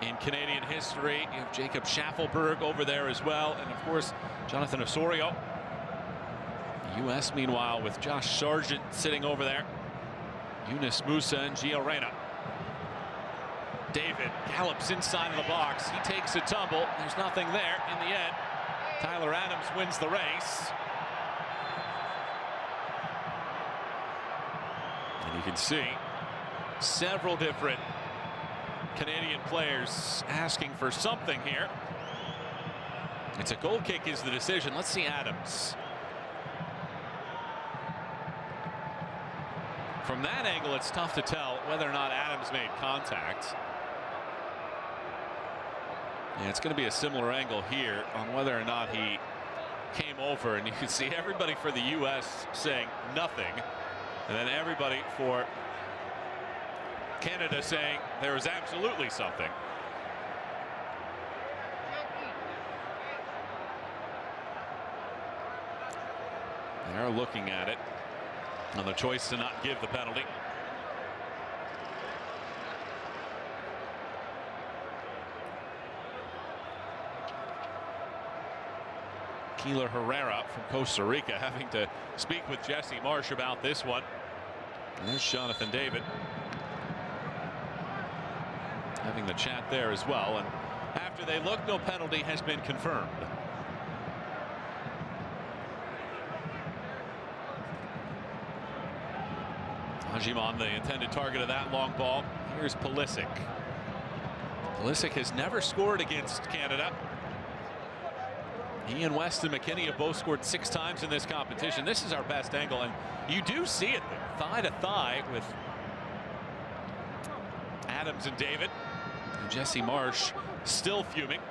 in Canadian history. You have Jacob Schaffelberg over there as well, and of course Jonathan Osorio. U.S. meanwhile with Josh Sargent sitting over there. Yunus Musa and Gio Reyna. David gallops inside of the box. He takes a tumble. There's nothing there in the end. Tyler Adams wins the race. And you can see several different Canadian players asking for something here. It's a goal kick is the decision. Let's see Adams. From that angle, it's tough to tell whether or not Adams made contact. Yeah, it's going to be a similar angle here on whether or not he came over. And you can see everybody for the U.S. saying nothing. And then everybody for Canada saying there is absolutely something. They're looking at it on the choice to not give the penalty. Keeler Herrera from Costa Rica having to speak with Jesse Marsh about this one. And there's Jonathan David having the chat there as well. And after they look, no penalty has been confirmed. Hajiman, the intended target of that long ball. Here's Pulisic. Pulisic has never scored against Canada. He and Weston McKennie have both scored 6 times in this competition. This is our best angle, and you do see it there, thigh to thigh with Adams and David. And Jesse Marsh still fuming.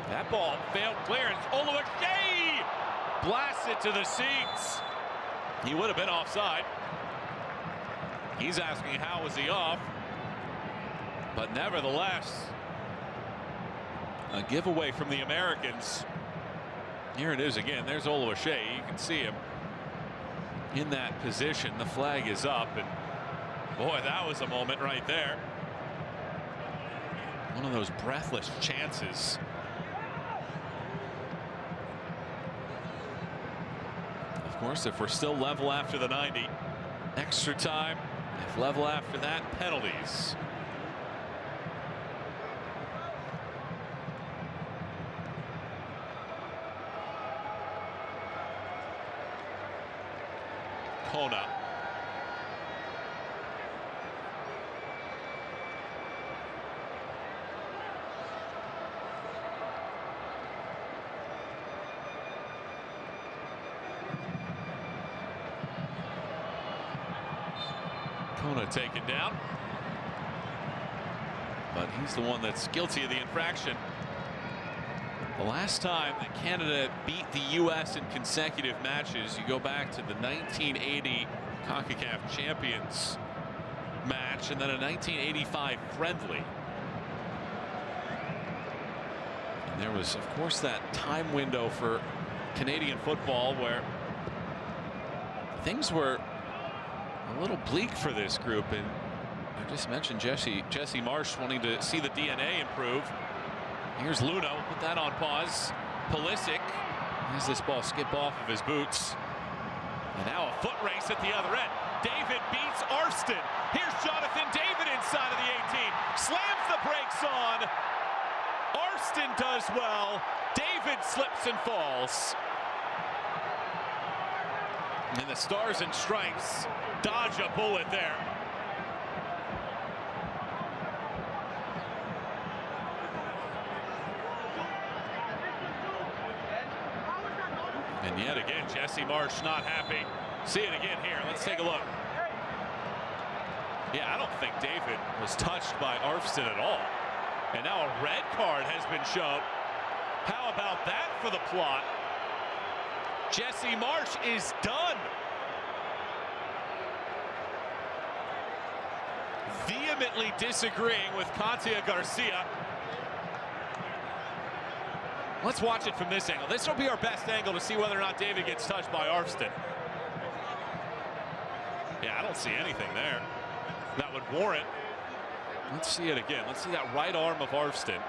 That ball failed clearance. Oluwaseyi blasts it to the seats. He would have been offside. He's asking how was he off. But nevertheless, a giveaway from the Americans. Here it is again. There's Oluwaseyi. You can see him in that position. The flag is up. And boy, that was a moment right there. One of those breathless chances. Of course, if we're still level after the 90, extra time. If level after that, penalties. Kona. Kona taken down, but he's the one that's guilty of the infraction. The last time that Canada beat the U.S. in consecutive matches, you go back to the 1980 Concacaf Champions match and then a 1985 friendly. And there was, of course, that time window for Canadian football where things were a little bleak for this group, and I just mentioned Jesse Marsh wanting to see the DNA improve. Here's Luna, we'll put that on pause. Pulisic has this ball skip off of his boots. And now a foot race at the other end. David beats Arston. Here's Jonathan David inside of the 18. Slams the brakes on. Arston does well. David slips and falls. And the Stars and Stripes dodge a bullet there. And yet again, Jesse Marsh not happy. See it again here. Let's take a look. Yeah, I don't think David was touched by Arfston at all. And now a red card has been shown. How about that for the plot? Jesse Marsh is done. Vehemently disagreeing with Katia Garcia. Let's watch it from this angle. This will be our best angle to see whether or not David gets touched by Arfston. Yeah, I don't see anything there that would warrant. Let's see it again. Let's see that right arm of Arfston.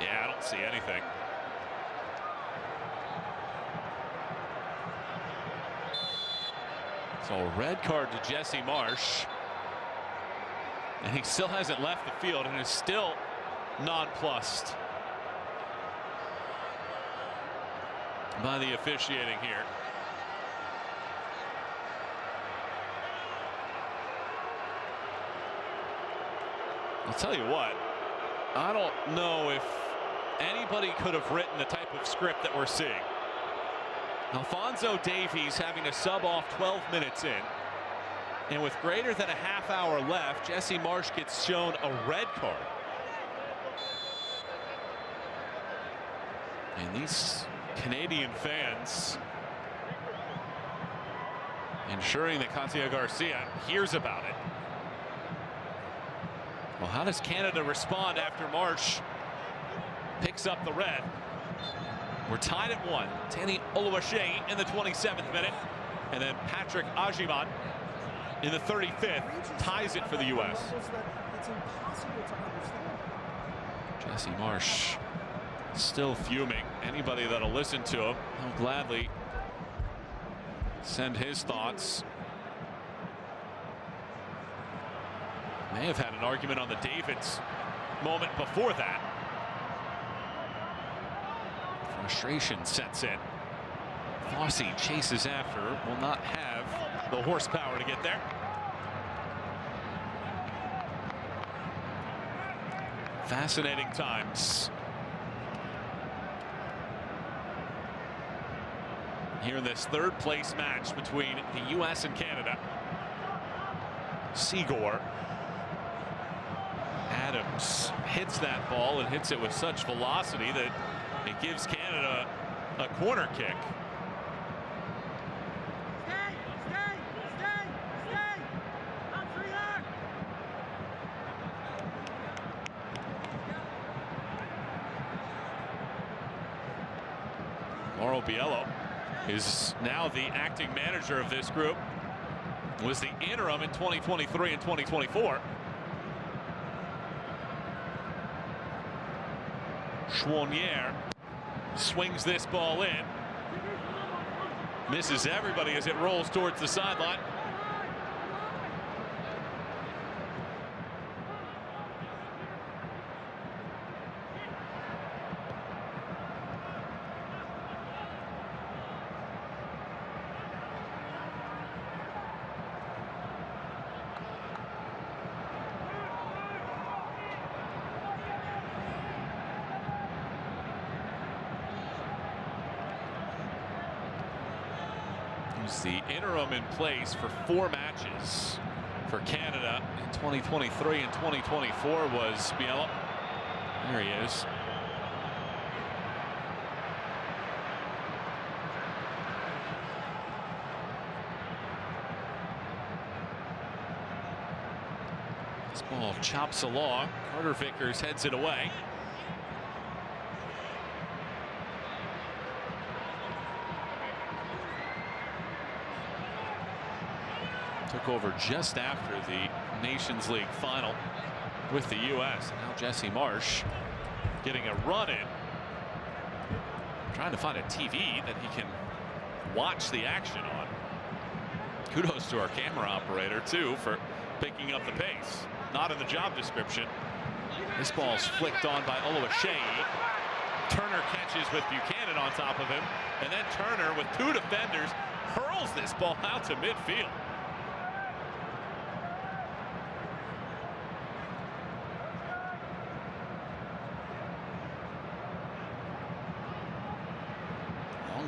Yeah, I don't see anything. So a red card to Jesse Marsh. And he still hasn't left the field and is still nonplussed by the officiating here. I'll tell you what, I don't know if anybody could have written the type of script that we're seeing. Alphonso Davies having to sub off 12 minutes in. And with greater than a half hour left, Jesse Marsch gets shown a red card. And these Canadian fans ensuring that Concacaf Garcia hears about it. Well, how does Canada respond after Marsch picks up the red? We're tied at 1. Danny Oluwaseyi in the 27th minute. And then Patrick Agyemang in the 35th ties it for the U.S. Jesse Marsch still fuming. Anybody that'll listen to him, he'll gladly send his thoughts. May have had an argument on the Davids moment before that. Frustration sets in. Fossey chases after, will not have the horsepower to get there. Fascinating times here in this third place match between the U.S. and Canada. Seagore. Adams hits that ball and hits it with such velocity that it gives Canada a corner kick. Mauro Biello is now the acting manager of this group. Was the interim in 2023 and 2024. Chouanier swings this ball in. Misses everybody as it rolls towards the sideline. The interim in place for 4 matches for Canada in 2023 and 2024 was Biello. There he is. This ball chops along. Carter Vickers heads it away. Took over just after the Nations League final with the U.S. And now Jesse Marsch getting a run in. Trying to find a TV that he can watch the action on. Kudos to our camera operator, too, for picking up the pace. Not in the job description. This ball's flicked on by Oluwaseyi. Turner catches with Buchanan on top of him. And then Turner, with 2 defenders, hurls this ball out to midfield.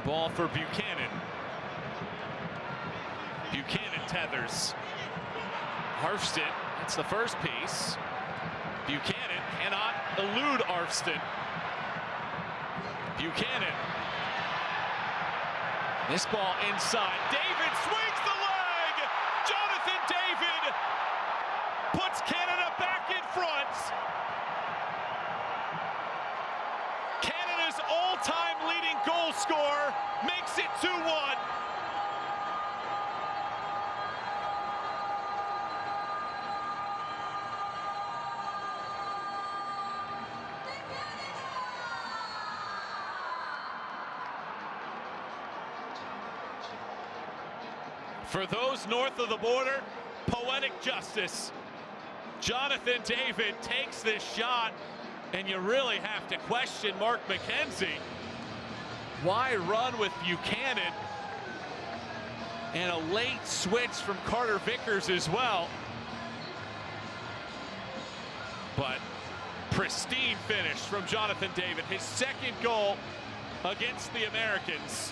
Ball for Buchanan. Buchanan tethers. Arfston, that's the first piece. Buchanan cannot elude Arfston. Buchanan. This ball inside. David swings the leg. Jonathan David puts Canada back in front. Canada's all-time leading goal scorer makes it 2-1. For those north of the border, poetic justice. Jonathan David takes this shot, and you really have to question Mark McKenzie. Why run with Buchanan? And a late switch from Carter Vickers as well. But pristine finish from Jonathan David, his second goal against the Americans.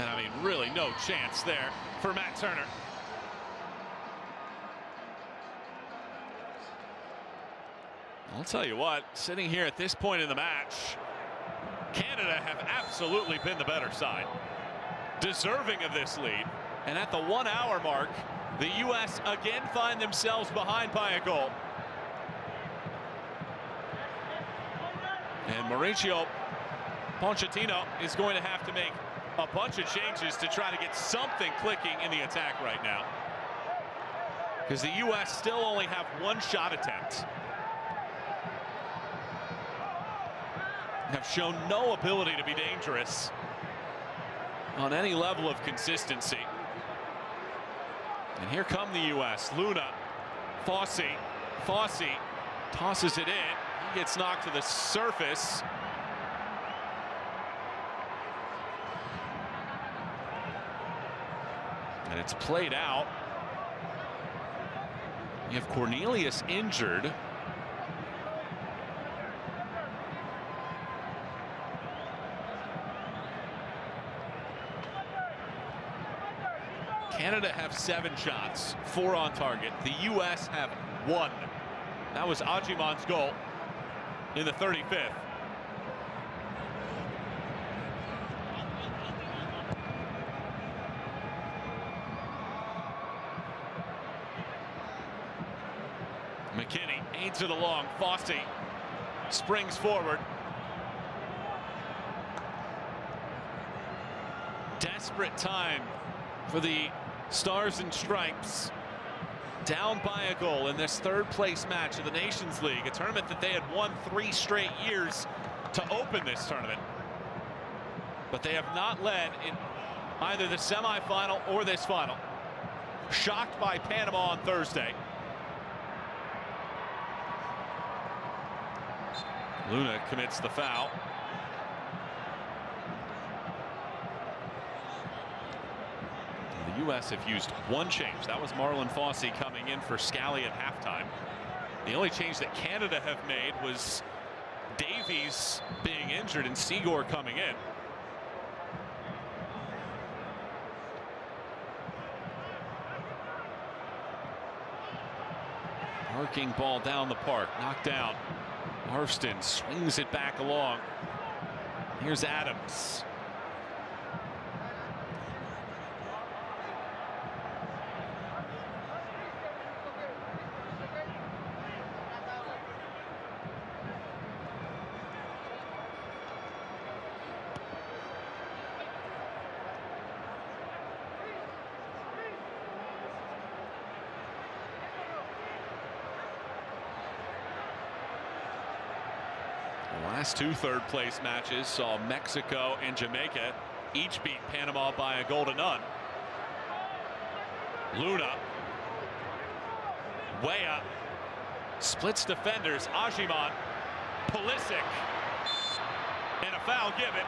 And I mean, really no chance there for Matt Turner. I'll tell you what, sitting here at this point in the match, Canada have absolutely been the better side, deserving of this lead. And at the 1 hour mark, the U.S. again find themselves behind by a goal. And Mauricio Pochettino is going to have to make a bunch of changes to try to get something clicking in the attack right now, because the U.S. still only have one shot attempt. Have shown no ability to be dangerous on any level of consistency. And here come the U.S. Luna, Fossey tosses it in. He gets knocked to the surface. And it's played out. You have Cornelius injured. Canada have 7 shots, 4 on target. The U.S. have 1. That was Ajiman's goal in the 35th. McKinney aids it along. Fossey springs forward. Desperate time for the Stars and Stripes, down by a goal in this 3rd place match of the Nations League, a tournament that they had won 3 straight years to open this tournament. But they have not led in either the semifinal or this final. Shocked by Panama on Thursday. Luna commits the foul. The U.S. have used 1 change. That was Marlon Fossey coming in for Scally at halftime. The only change that Canada have made was Davies being injured and Seagour coming in. Arcing ball down the park, knocked down. Marston swings it back along. Here's Adams. The last 2 third-place matches saw Mexico and Jamaica each beat Panama by a goal to none. Luna, way up, splits defenders. Ajiman, Pulisic, and a foul given.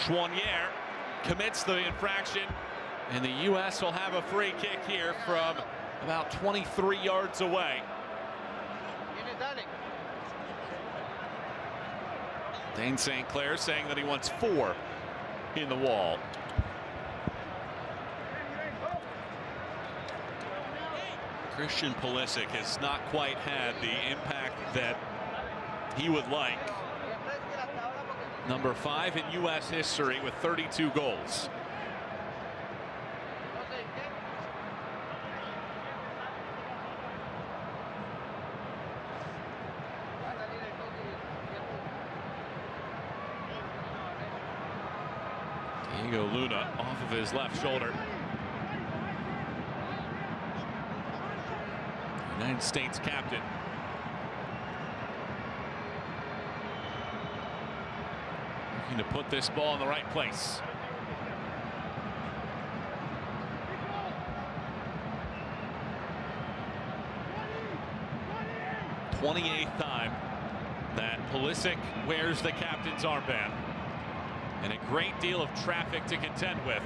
Chouanier commits the infraction, and the U.S. will have a free kick here from about 23 yards away. Dane St. Clair saying that he wants 4 in the wall. Christian Pulisic has not quite had the impact that he would like. Number 5 in U.S. history with 32 goals. Diego Luna off of his left shoulder. United States captain. Looking to put this ball in the right place. '28th time that Pulisic wears the captain's armband. And a great deal of traffic to contend with.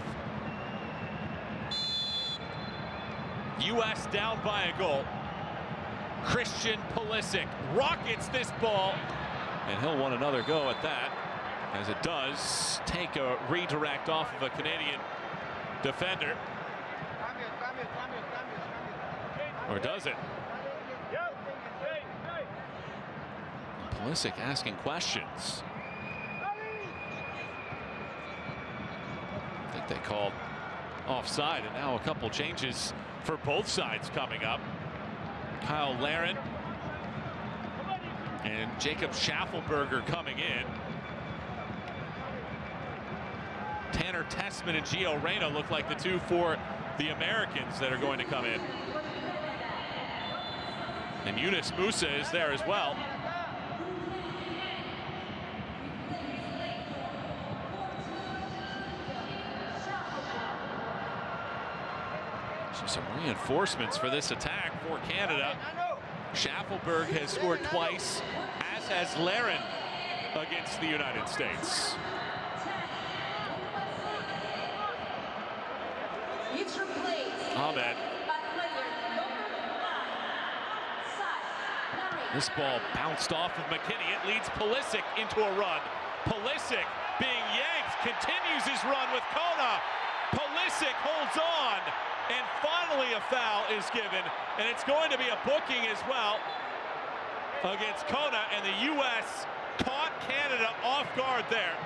U.S. down by a goal. Christian Pulisic rockets this ball, and he'll want another go at that. as it does take a redirect off of a Canadian defender. Or does it? Pulisic asking questions. I think they called offside, and now a couple changes for both sides coming up. Kyle Larin and Jacob Schaffelberger coming in. Tanner Tessman and Gio Reyna look like the two for the Americans that are going to come in. And Yunus Musa is there as well. So some reinforcements for this attack for Canada. Schaffelberg has scored twice, as has Larin against the United States. Ahmed. This ball bounced off of McKinney. It leads Pulisic into a run. Pulisic being yanked, continues his run with Kona. Pulisic holds on, and finally a foul is given, and it's going to be a booking as well against Kona, and the U.S. caught Canada off guard there.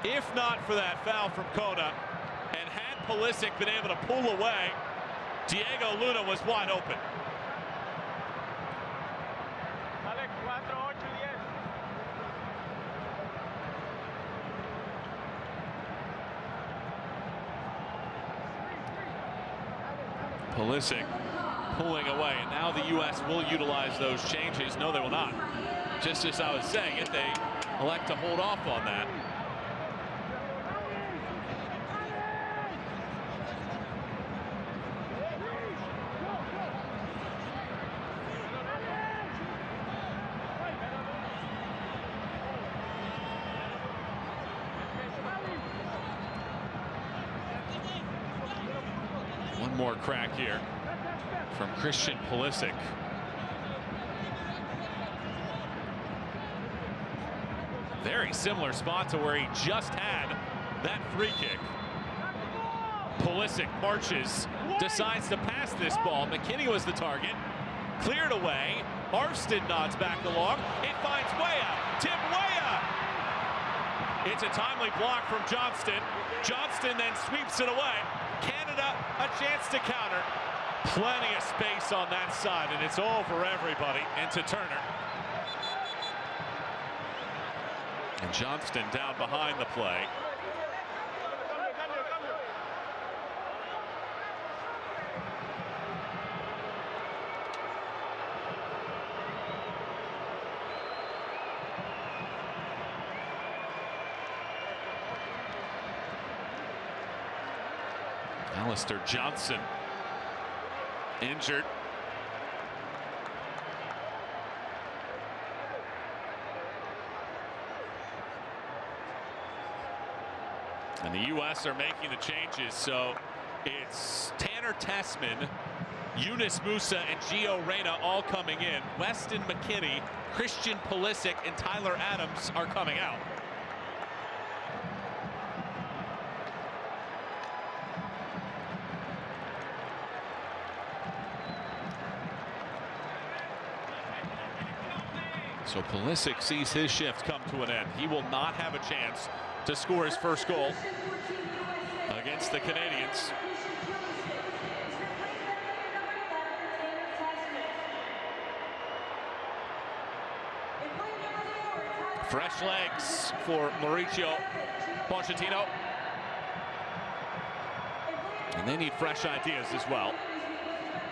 If not for that foul from Kona, and had Pulisic been able to pull away, Diego Luna was wide open. Pulisic pulling away, and now the U.S. will utilize those changes. No, they will not. Just as I was saying, if they elect to hold off on that. One more crack here from Christian Pulisic. Very similar spot to where he just had that free kick. Pulisic marches, decides to pass this ball. McKinney was the target. Cleared away. Armstead nods back along. It finds Weah. Tim Weah. It's a timely block from Johnston. Johnston then sweeps it away. Canada a chance to counter. Plenty of space on that side, and it's all for everybody into Turner. And Johnston down behind the play. Alistair Johnson injured. And the U.S. are making the changes, so it's Tanner Tessman, Yunus Musa, and Gio Reyna all coming in. Weston McKinney, Christian Pulisic, and Tyler Adams are coming out. So Pulisic sees his shift come to an end. He will not have a chance to score his first goal against the Canadians. Fresh legs for Mauricio Pochettino. And they need fresh ideas as well.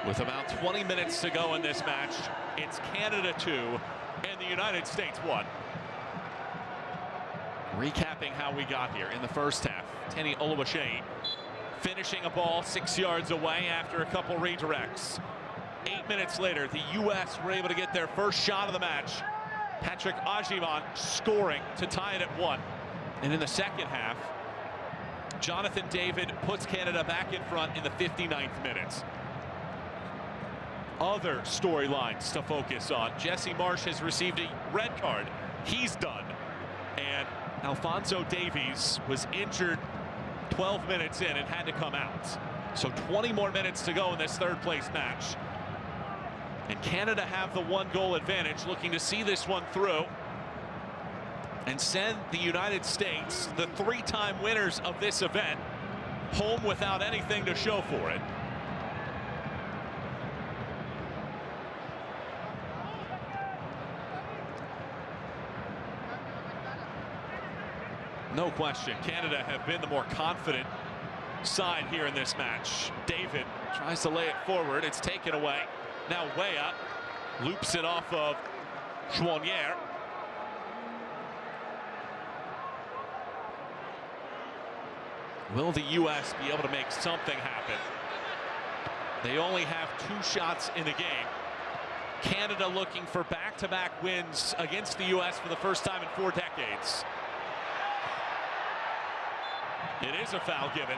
With about 20 minutes to go in this match, it's Canada 2 and the United States 1. Recapping how we got here in the first half. Tenny Oluwaseyi finishing a ball 6 yards away after a couple redirects. 8 minutes later, the U.S. were able to get their first shot of the match. Patrick Agyemang scoring to tie it at 1. And in the second half, Jonathan David puts Canada back in front in the 59th minute. other storylines to focus on. Jesse Marsh has received a red card. He's done. And Alphonso Davies was injured 12 minutes in and had to come out. So 20 more minutes to go in this third place match. And Canada have the 1-goal advantage, looking to see this one through and send the United States, the 3-time winners of this event, home without anything to show for it. No question, Canada have been the more confident side here in this match. David tries to lay it forward. It's taken away. Now Weah loops it off of Chouanier. Will the U.S. be able to make something happen? They only have 2 shots in the game. Canada looking for back-to-back wins against the U.S. for the first time in 4 decades. It is a foul given.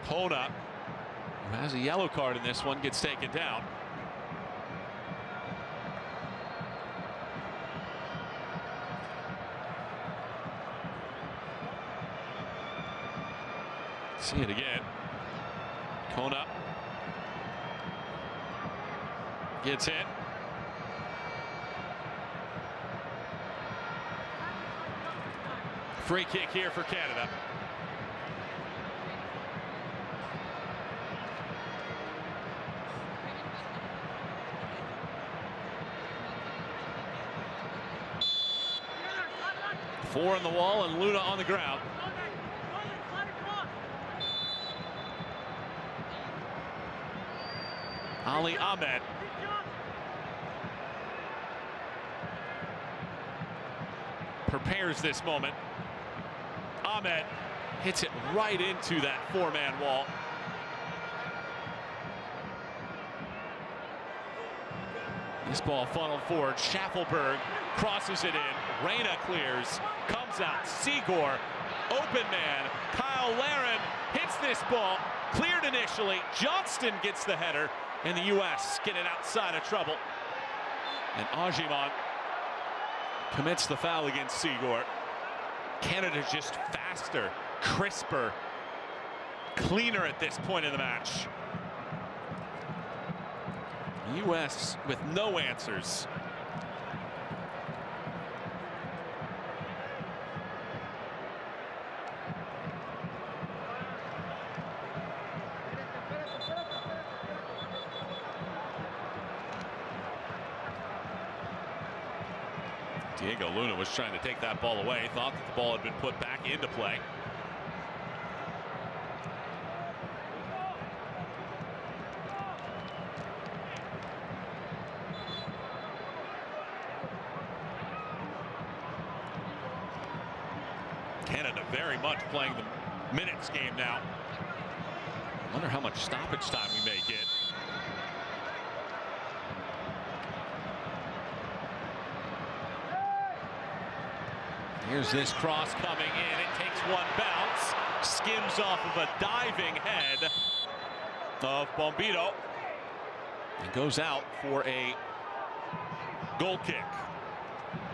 Kona, who has a yellow card in this one, gets taken down. See it again. Kona gets hit. Free kick here for Canada. Four on the wall and Luna on the ground. Ali Ahmed. Prepares this moment. Ahmed hits it right into that 4-man wall. This ball funneled forward. Schaffelberg crosses it in. Reyna clears. Comes out. Seagore. Open man. Kyle Larin hits this ball. Cleared initially. Johnston gets the header. And the U.S. get it outside of trouble. And Ajiman commits the foul against Seagore. Canada's just faster, crisper, cleaner at this point in the match. The U.S. with no answers. Diego Luna was trying to take that ball away, thought that the ball had been put back into play. Canada very much playing the minutes game now. Wonder how much stoppage time we may get. Here's this cross coming in. It takes one bounce, skims off of a diving head of Bombito, and goes out for a goal kick.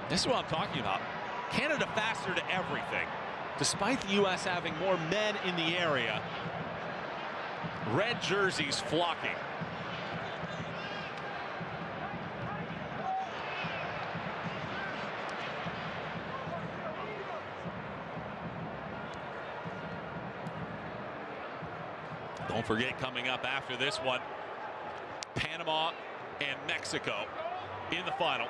This is what I'm talking about. Canada faster to everything. Despite the U.S. having more men in the area, red jerseys flocking. Don't forget, coming up after this one, Panama and Mexico in the final.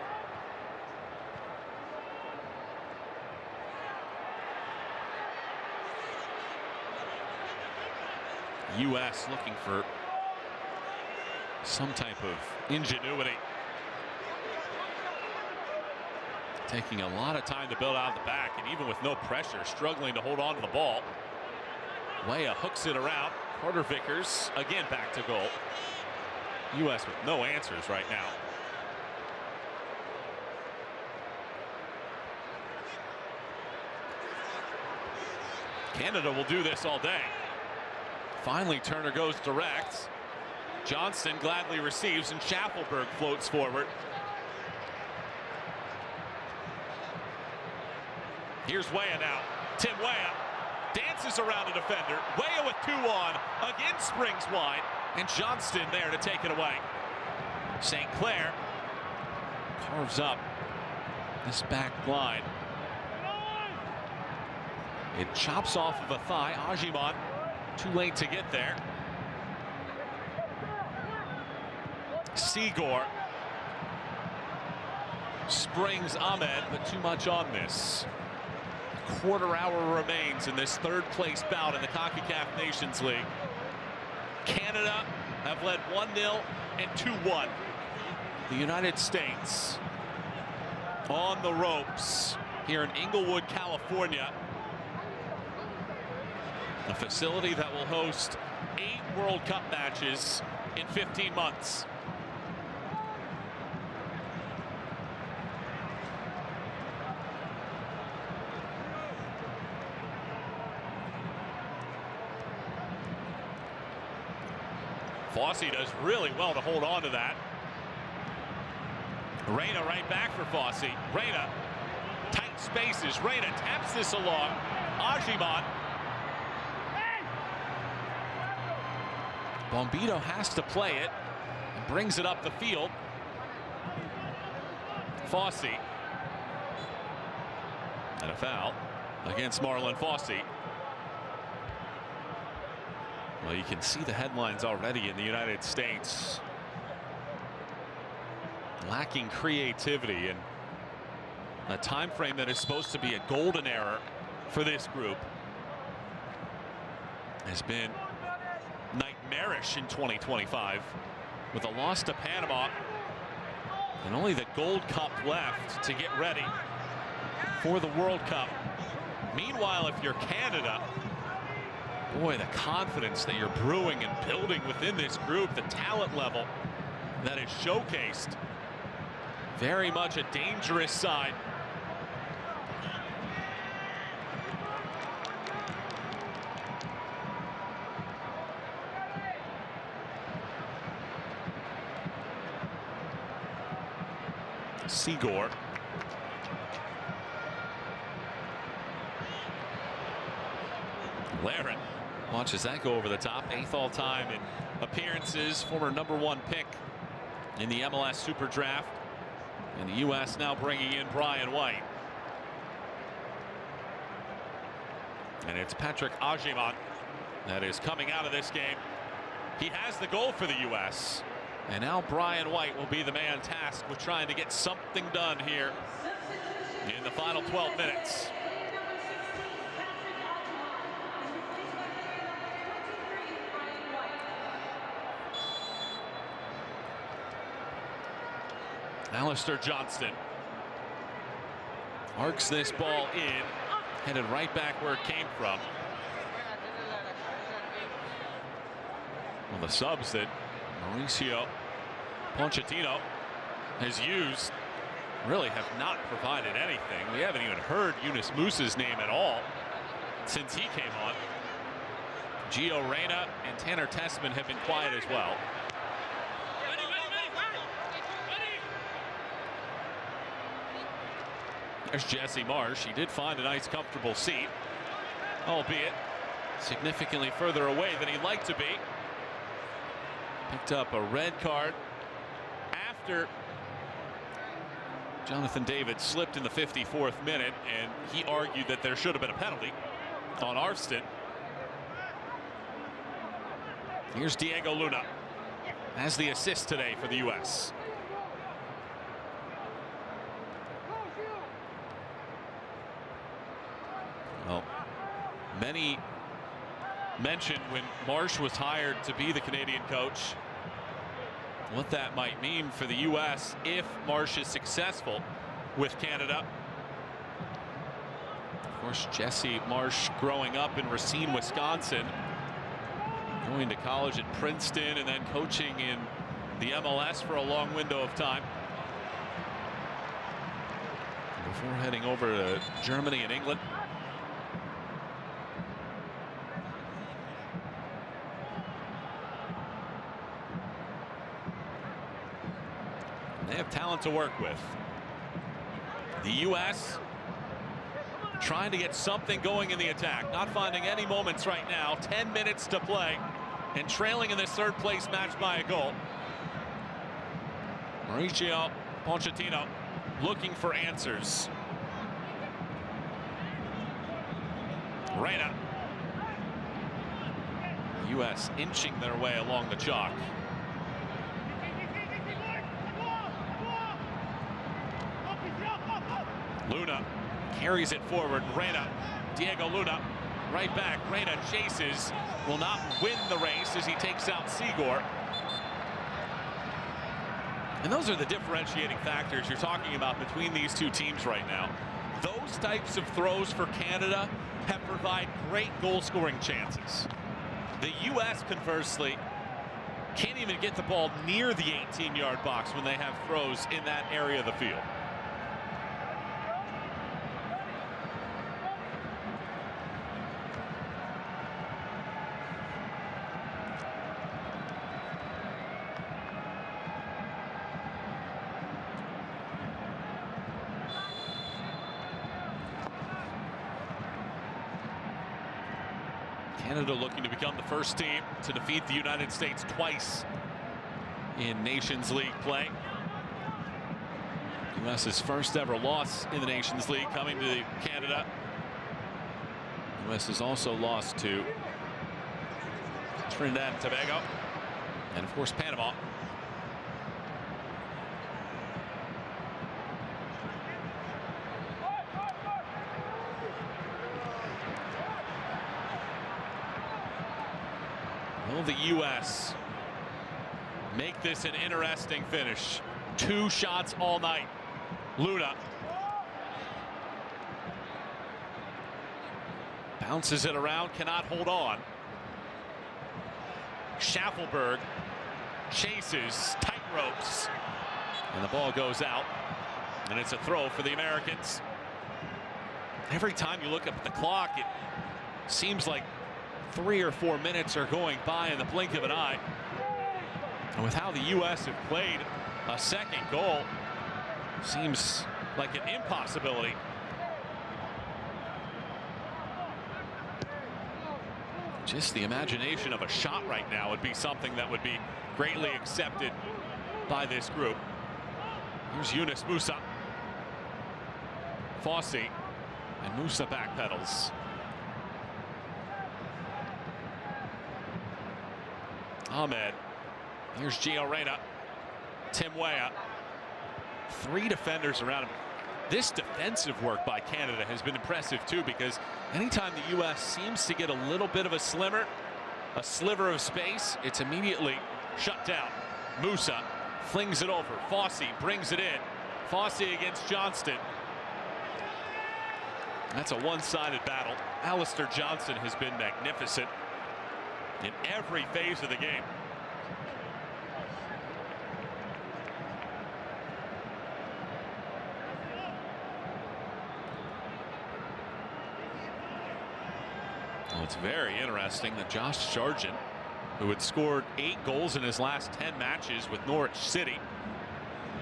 U.S. looking for some type of ingenuity. Taking a lot of time to build out the back, and even with no pressure, struggling to hold on to the ball. Weah hooks it around. Carter Vickers again back to goal. U.S. with no answers right now. Canada will do this all day. Finally, Turner goes direct. Johnston gladly receives, and Schaffelberg floats forward. Here's Weah now. Tim Weah dances around a defender. Weah with 2 on. Again springs wide. And Johnston there to take it away. St. Clair carves up this back line. It chops off of a thigh. Ajiman too late to get there. Seagore springs Ahmed, but too much on this. A quarter hour remains in this third-place bout in the Concacaf Nations League. Canada have led 1-0 and 2-1. The United States on the ropes here in Inglewood, California. A facility that will host 8 World Cup matches in 15 months. Fossey does really well to hold on to that. Reyna right back for Fossey. Reyna, tight spaces. Reyna taps this along. Ajiman. Bombito has to play it and brings it up the field. Fossey. And a foul against Marlon Fossey. Well, you can see the headlines already in the United States. Lacking creativity and a time frame that is supposed to be a golden era for this group has been nightmarish in 2025 with a loss to Panama and only the Gold Cup left to get ready for the World Cup. Meanwhile, if you're Canada, boy, the confidence that you're brewing and building within this group, the talent level that is showcased, very much a dangerous side. Seagore. Laren watches that go over the top. 8th all-time in appearances. Former #1 pick in the MLS Super Draft. And the U.S. now bringing in Brian White. And it's Patrick Ajiman that is coming out of this game. He has the goal for the U.S. And now Brian White will be the man tasked with trying to get something done here in the final 12 minutes. Alistair Johnston arcs this ball in, headed right back where it came from. Well, the subs that Mauricio Pochettino has used really have not provided anything. We haven't even heard Yunus Musa's name at all since he came on. Gio Reyna and Tanner Tessman have been quiet as well. There's Jesse Marsh. He did find a nice comfortable seat, albeit significantly further away than he'd like to be. Picked up a red card after Jonathan David slipped in the 54th minute, and he argued that there should have been a penalty on Arfston. Here's Diego Luna as the assist today for the U.S. Well, many mentioned when Marsh was hired to be the Canadian coach what that might mean for the U.S. if Marsh is successful with Canada. Of course, Jesse Marsh growing up in Racine, Wisconsin, going to college at Princeton and then coaching in the MLS for a long window of time before heading over to Germany and England. talent to work with. The U.S. trying to get something going in the attack. Not finding any moments right now. 10 minutes to play and trailing in this third place match by a goal. Mauricio Pochettino looking for answers. Reina. U.S. inching their way along the chalk. Luna carries it forward. Reina, Diego Luna, right back. Reina chases, will not win the race as he takes out Sigor. And those are the differentiating factors you're talking about between these two teams right now. Those types of throws for Canada have provided great goal-scoring chances. The U.S., conversely, can't even get the ball near the 18-yard box when they have throws in that area of the field. Canada looking to become the first team to defeat the United States twice in Nations League play. U.S.'s first ever loss in the Nations League coming to Canada. U.S. has also lost to Trinidad and Tobago and, of course, Panama. Will the U.S. make this an interesting finish? 2 shots all night. Luna bounces it around, cannot hold on. Schaffelberg chases, tight ropes, and the ball goes out, and it's a throw for the Americans. Every time you look up at the clock, it seems like 3 or 4 minutes are going by in the blink of an eye. And with how the U.S. have played, a second goal seems like an impossibility. Just the imagination of a shot right now would be something that would be greatly accepted by this group. Here's Yunus Musa. Fossey, and Musa backpedals. Ahmed. Here's Gio Reyna. Tim Weah. 3 defenders around him. This defensive work by Canada has been impressive too, because anytime the U.S. seems to get a little bit of a sliver of space, it's immediately shut down. Musa flings it over. Fossey brings it in. Fossey against Johnston. That's a one-sided battle. Alistair Johnston has been magnificent in every phase of the game. Well, it's very interesting that Josh Sargent, who had scored 8 goals in his last 10 matches with Norwich City,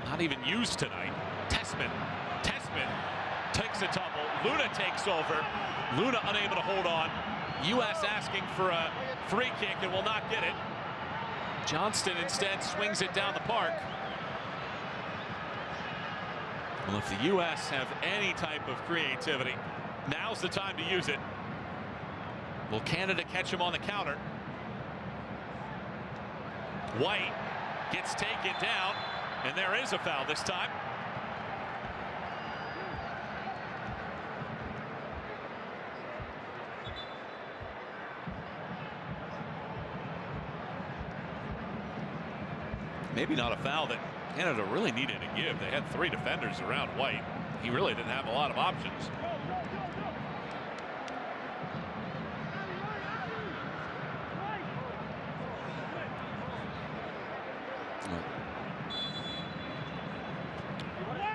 not even used tonight. Tessman takes a tumble. Luna takes over. Luna unable to hold on. U.S. asking for a free kick and will not get it. Johnston instead swings it down the park. Well, if the U.S. have any type of creativity, now's the time to use it. Will Canada catch him on the counter? White gets taken down, and there is a foul this time. Maybe not a foul that Canada really needed to give. They had 3 defenders around White. He really didn't have a lot of options.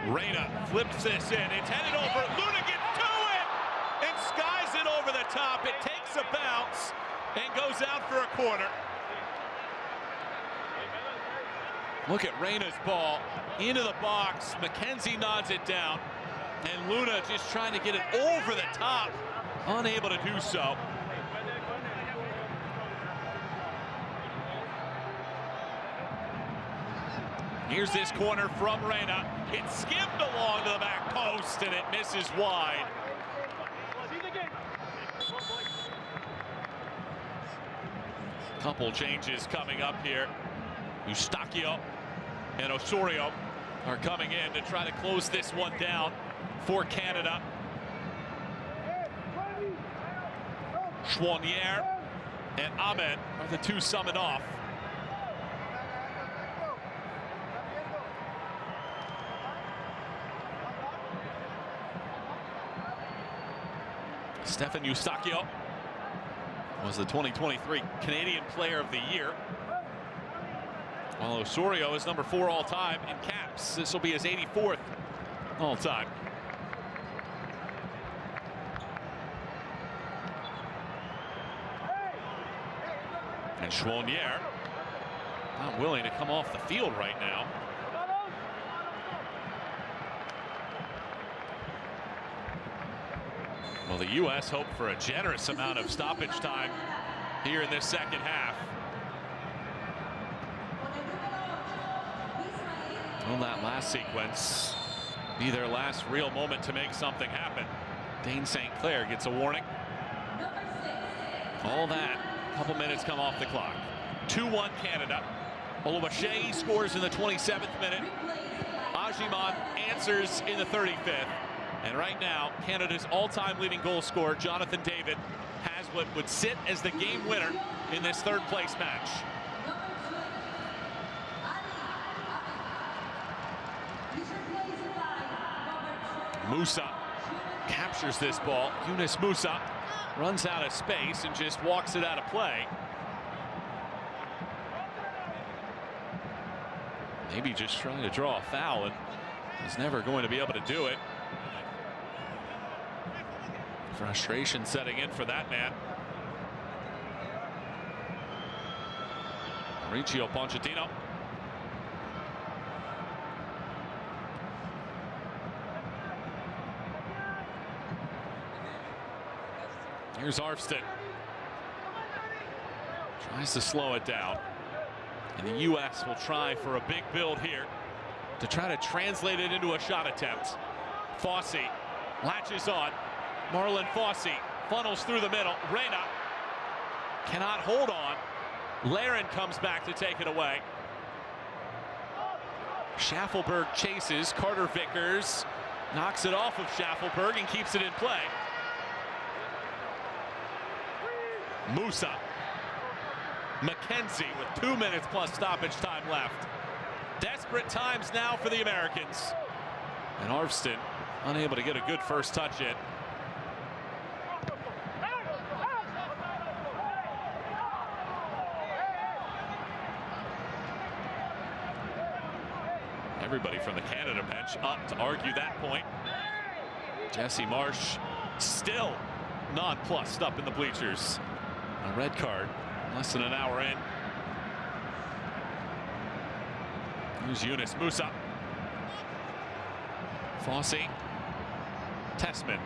Reyna flips this in. It's headed over. Luna gets to it and skies it over the top. It takes a bounce and goes out for a corner. Look at Reyna's ball into the box. McKenzie nods it down. And Luna just trying to get it over the top. Unable to do so. Here's this corner from Reyna. It skimmed along to the back post and it misses wide. Couple changes coming up here. Eustachio and Osorio are coming in to try to close this one down for Canada. Chouanier and Ahmed are the two summing off. Stephen Eustachio was the 2023 Canadian Player of the Year, while Osorio is number 4 all-time in caps. This will be his 84th all-time. And Chouanier not willing to come off the field right now. Well, the U.S. hope for a generous amount of stoppage time here in this second half. Will that last sequence be their last real moment to make something happen? Dane St. Clair gets a warning. All that, a couple minutes come off the clock. 2-1 Canada. Oluwaseyi scores in the 27th minute. Ajiman answers in the 35th. And right now, Canada's all-time leading goal scorer, Jonathan David, has what would sit as the game winner in this third-place match. Musa captures this ball. Yunus Musa runs out of space and just walks it out of play. Maybe just trying to draw a foul and is never going to be able to do it. Frustration setting in for that man. Mauricio Pochettino. Here's Arfston. Tries to slow it down. And the U.S. will try for a big build here to try to translate it into a shot attempt. Fossey latches on. Marlon Fossey funnels through the middle. Reyna cannot hold on. Larin comes back to take it away. Schaffelberg chases. Carter Vickers knocks it off of Schaffelberg and keeps it in play. Musa. McKenzie with 2 minutes plus stoppage time left. Desperate times now for the Americans. And Arfston unable to get a good first touch in. Everybody from the Canada bench up to argue that point. Jesse Marsh still nonplussed up in the bleachers. A red card less than an hour in. Here's Yunus Musa. Fossey. Tessman.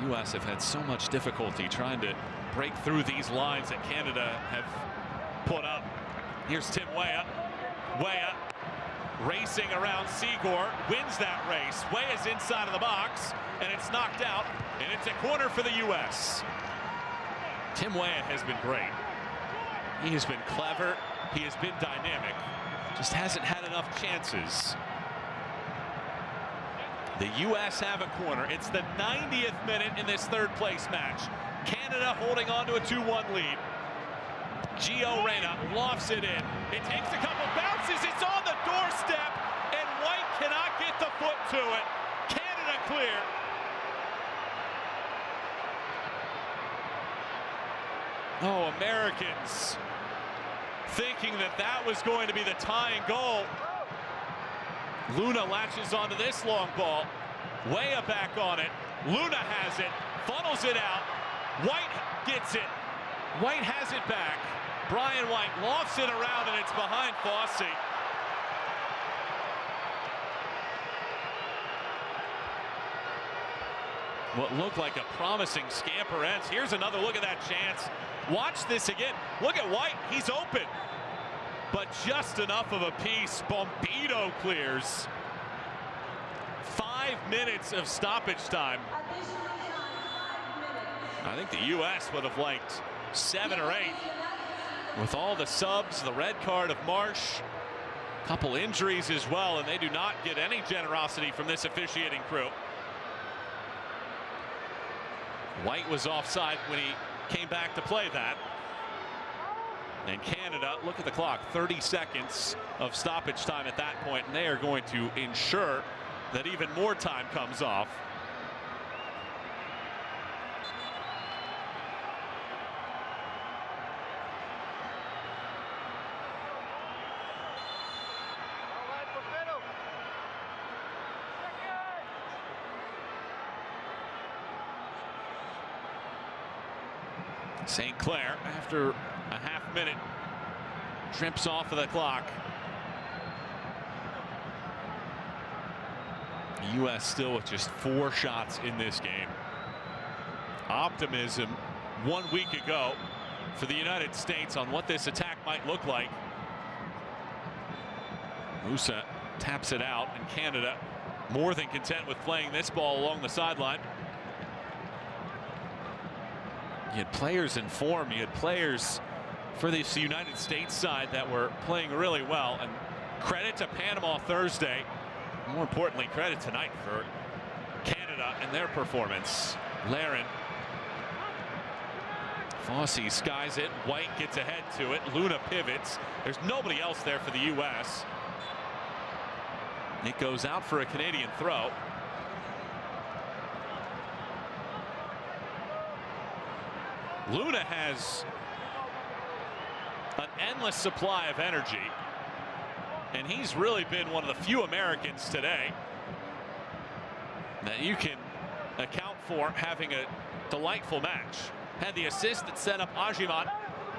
U.S. have had so much difficulty trying to break through these lines that Canada have put up. Here's Tim Weah. Weah racing around Seagur, wins that race. Weah's inside of the box, and it's knocked out, and it's a corner for the U.S. Tim Weah has been great. He has been clever. He has been dynamic. Just hasn't had enough chances. The U.S. have a corner. It's the 90th minute in this third-place match. Canada holding on to a 2-1 lead. Gio Reyna lofts it in. It takes a couple bounces. It's on the doorstep, and White cannot get the foot to it. Canada clear. Oh, Americans thinking that that was going to be the tying goal. Luna latches onto this long ball. Weah back on it. Luna has it. Funnels it out. White gets it. White has it back. Brian White lofts it around, and it's behind Fossey. What looked like a promising scamper ends. Here's another look at that chance. Watch this again. Look at White. He's open. But just enough of a piece. Bombito clears. 5 minutes of stoppage time. I think the U.S. would have liked 7 or 8. With all the subs, the red card of Marsh, a couple injuries as well, and they do not get any generosity from this officiating crew. White was offside when he came back to play that. And Canada, look at the clock, 30 seconds of stoppage time at that point, and they are going to ensure that even more time comes off. St. Clair, after a half minute, trips off of the clock. The U.S. still with just 4 shots in this game. Optimism 1 week ago for the United States on what this attack might look like. Musa taps it out, and Canada more than content with playing this ball along the sideline. You had players in form. You had players for this United States side that were playing really well. And credit to Panama Thursday. More importantly, credit tonight for Canada and their performance. Laren. Fossey skies it. White gets ahead to it. Luna pivots. There's nobody else there for the U.S. It goes out for a Canadian throw. Luna has an endless supply of energy, and he's really been one of the few Americans today that you can account for having a delightful match. Had the assist that set up Ajimat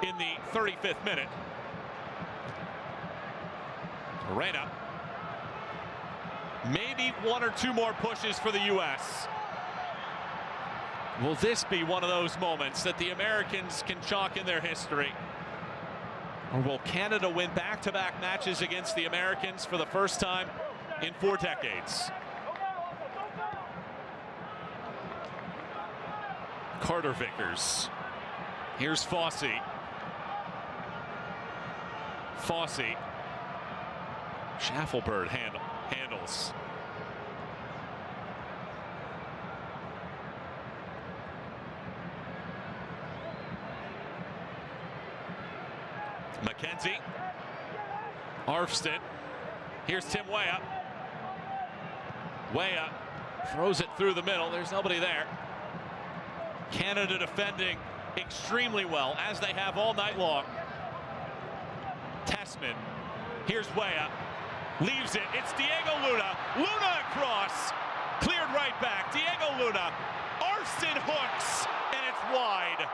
in the 35th minute. Reina. Maybe 1 or 2 more pushes for the U.S. Will this be one of those moments that the Americans can chalk in their history? Or will Canada win back-to-back matches against the Americans for the first time in 4 decades? Carter Vickers. Here's Fossey. Fossey. Shackelford handles. McKenzie. Arfston. Here's Tim Weah. Weah throws it through the middle. There's nobody there. Canada defending extremely well, as they have all night long. Tessman. Here's Weah. Leaves it. It's Diego Luna. Luna across. Cleared right back. Diego Luna. Arfston hooks, and it's wide.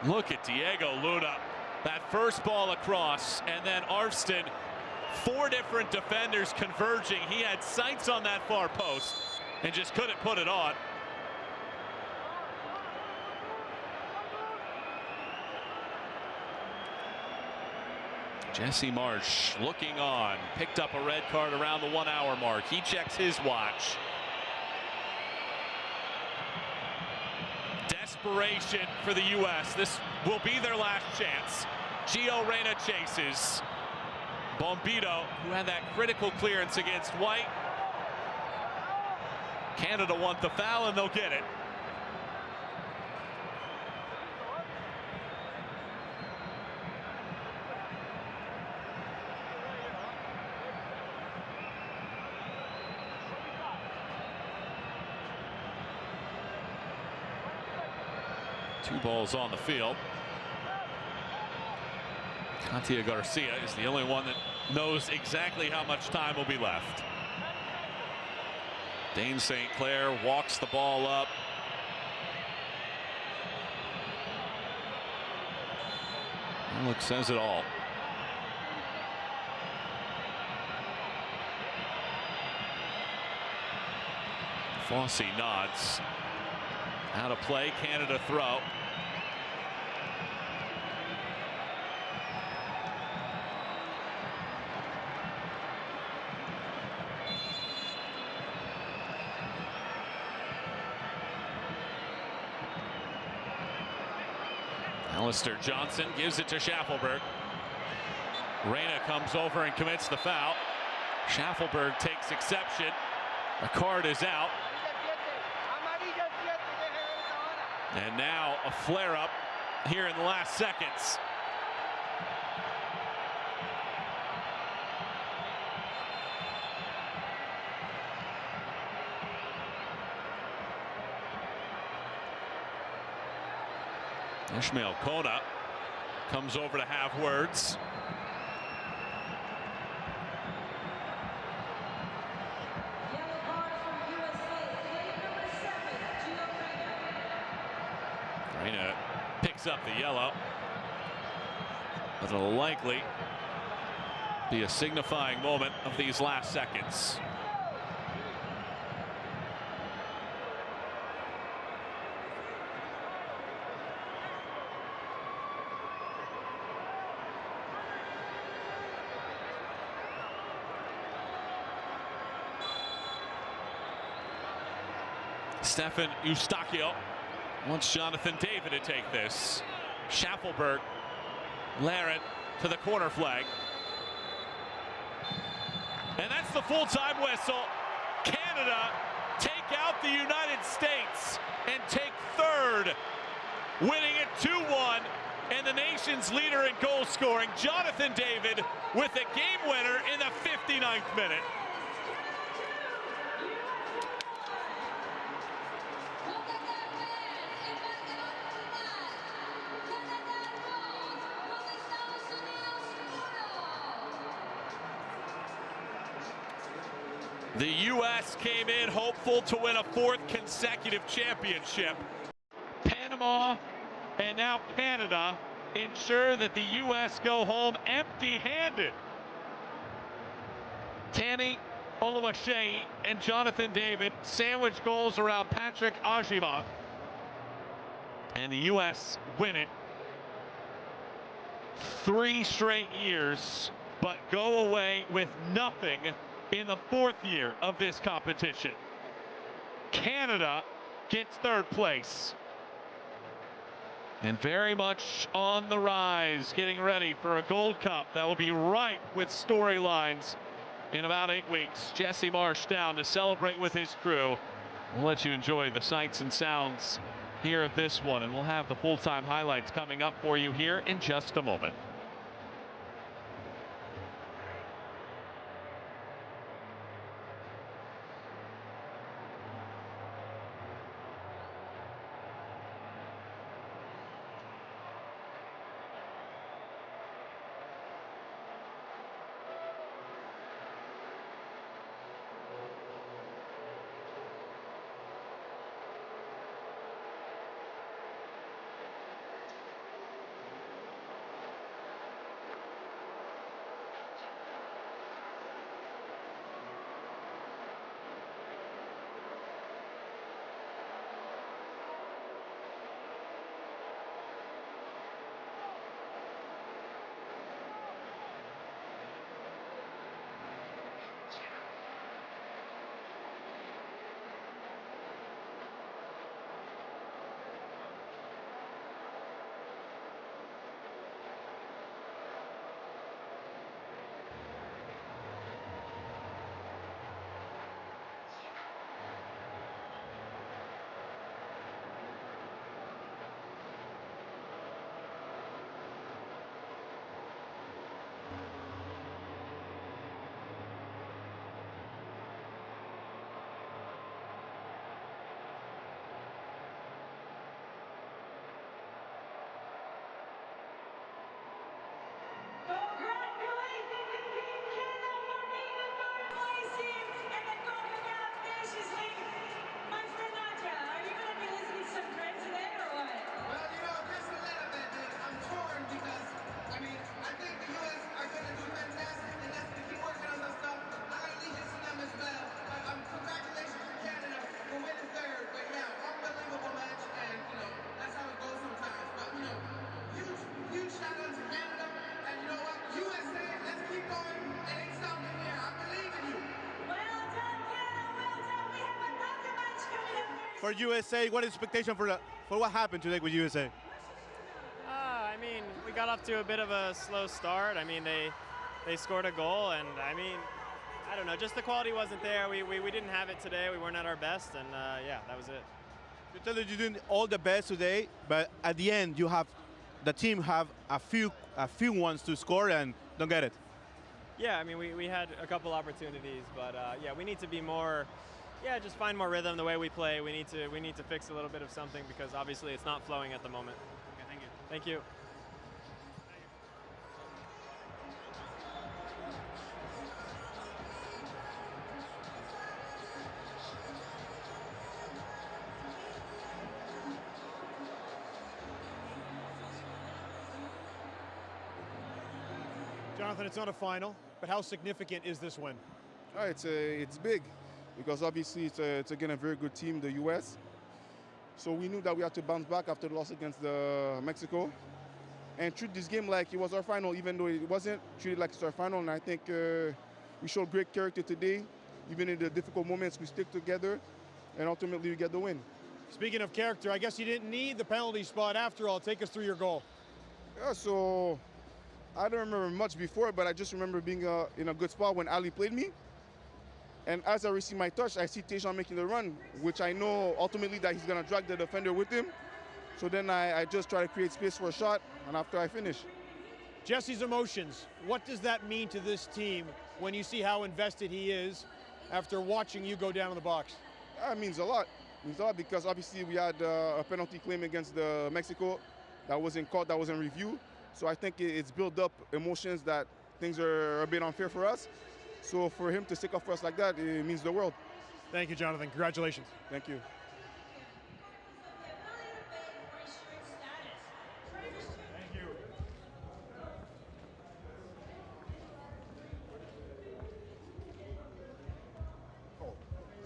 Look at Diego Luna. That first ball across, and then Arfston, 4 different defenders converging. He had sights on that far post and just couldn't put it on. Jesse Marsh looking on, picked up a red card around the 1 hour mark. He checks his watch. Desperation for the U.S. This will be their last chance. Gio Reyna chases. Bombito, who had that critical clearance against White. Canada want the foul, and they'll get it. Two balls on the field. Katia Garcia is the only one that knows exactly how much time will be left. Dane St. Clair walks the ball up. That look says it all. Fossey nods. Out of play, Canada throw. Alistair Johnson gives it to Schaffelberg. Reyna comes over and commits the foul. Schaffelberg takes exception. A card is out. And now a flare-up here in the last seconds. Ishmael Kona comes over to have words. Yellow card from USA, plate number 7, Gio Reyna. Reyna picks up the yellow. But it'll likely be a signifying moment of these last seconds. Stefan Eustachio wants Jonathan David to take this. Schaffelberg, Laren to the corner flag. And that's the full-time whistle. Canada take out the United States and take third, winning it 2-1. And the nation's leader in goal scoring, Jonathan David, with a game winner in the 59th minute. The U.S. came in hopeful to win a fourth consecutive championship. Panama and now Canada ensure that the U.S. go home empty-handed. Tanny Oluwaseyi and Jonathan David sandwich goals around Patrick Ajima. And the U.S. win it 3 straight years, but go away with nothing in the 4th year of this competition. Canada gets 3rd place. And very much on the rise, getting ready for a Gold Cup that will be ripe with storylines in about 8 weeks. Jesse Marsh down to celebrate with his crew. We'll let you enjoy the sights and sounds here of this one, and we'll have the full-time highlights coming up for you here in just a moment. for USA. What expectation for what happened today with USA? I mean, we got off to a bit of a slow start. I mean, they scored a goal, and I mean, I don't know, just the quality wasn't there. We didn't have it today. We weren't at our best, and yeah, that was it. You tell that you did all the best today, but at the end, the team have a few ones to score and don't get it. Yeah, I mean, we had a couple opportunities, but yeah, we need to be more, just find more rhythm the way we play. We need to fix a little bit of something because obviously it's not flowing at the moment. Okay, thank you. Thank you. Jonathan, it's not a final, but how significant is this win? It's big because obviously it's again a very good team, the US. So we knew that we had to bounce back after the loss against Mexico and treat this game like it was our final, even though it wasn't. Treat it like it's our final, and I think we showed great character today. Even in the difficult moments, we stick together, and ultimately we get the win. Speaking of character, I guess you didn't need the penalty spot after all. Take us through your goal. Yeah, so I don't remember much before, but I just remember being in a good spot when Ali played me. And as I receive my touch, I see Tejan making the run, which I know ultimately that he's going to drag the defender with him. So then I just try to create space for a shot, and after I finish. Jesse's emotions, what does that mean to this team when you see how invested he is after watching you go down in the box? That means a lot. It means a lot because obviously we had a penalty claim against Mexico that wasn't caught, that wasn't reviewed. So I think it's built up emotions that things are a bit unfair for us. So for him to stick up for us like that, it means the world. Thank you, Jonathan. Congratulations. Thank you. Thank you.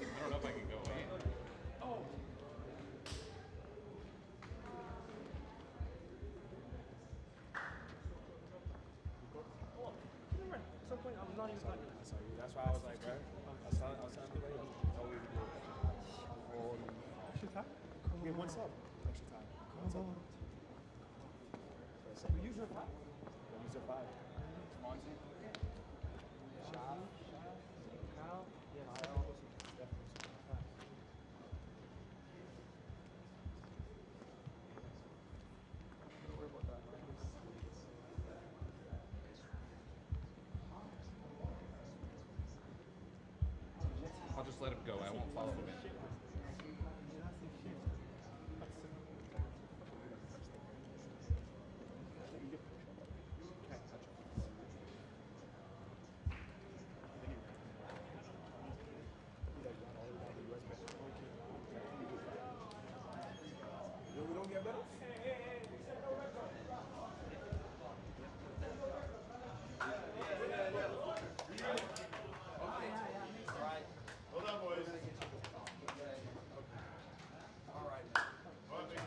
I don't know if I can go in. Oh. At some point, I was not even talking. That's why I was like, bro. I was telling people, oh, we do extra time? We have one sub. Extra time. One sub. So we use your 5. We use your 5. Swansea? Yeah. Shop? Kyle? Yeah, Kyle. Definitely. Don't worry about that. I'll just let him go. I won't follow him in. We don't get better? Hold on, boys. All right. All right, big man.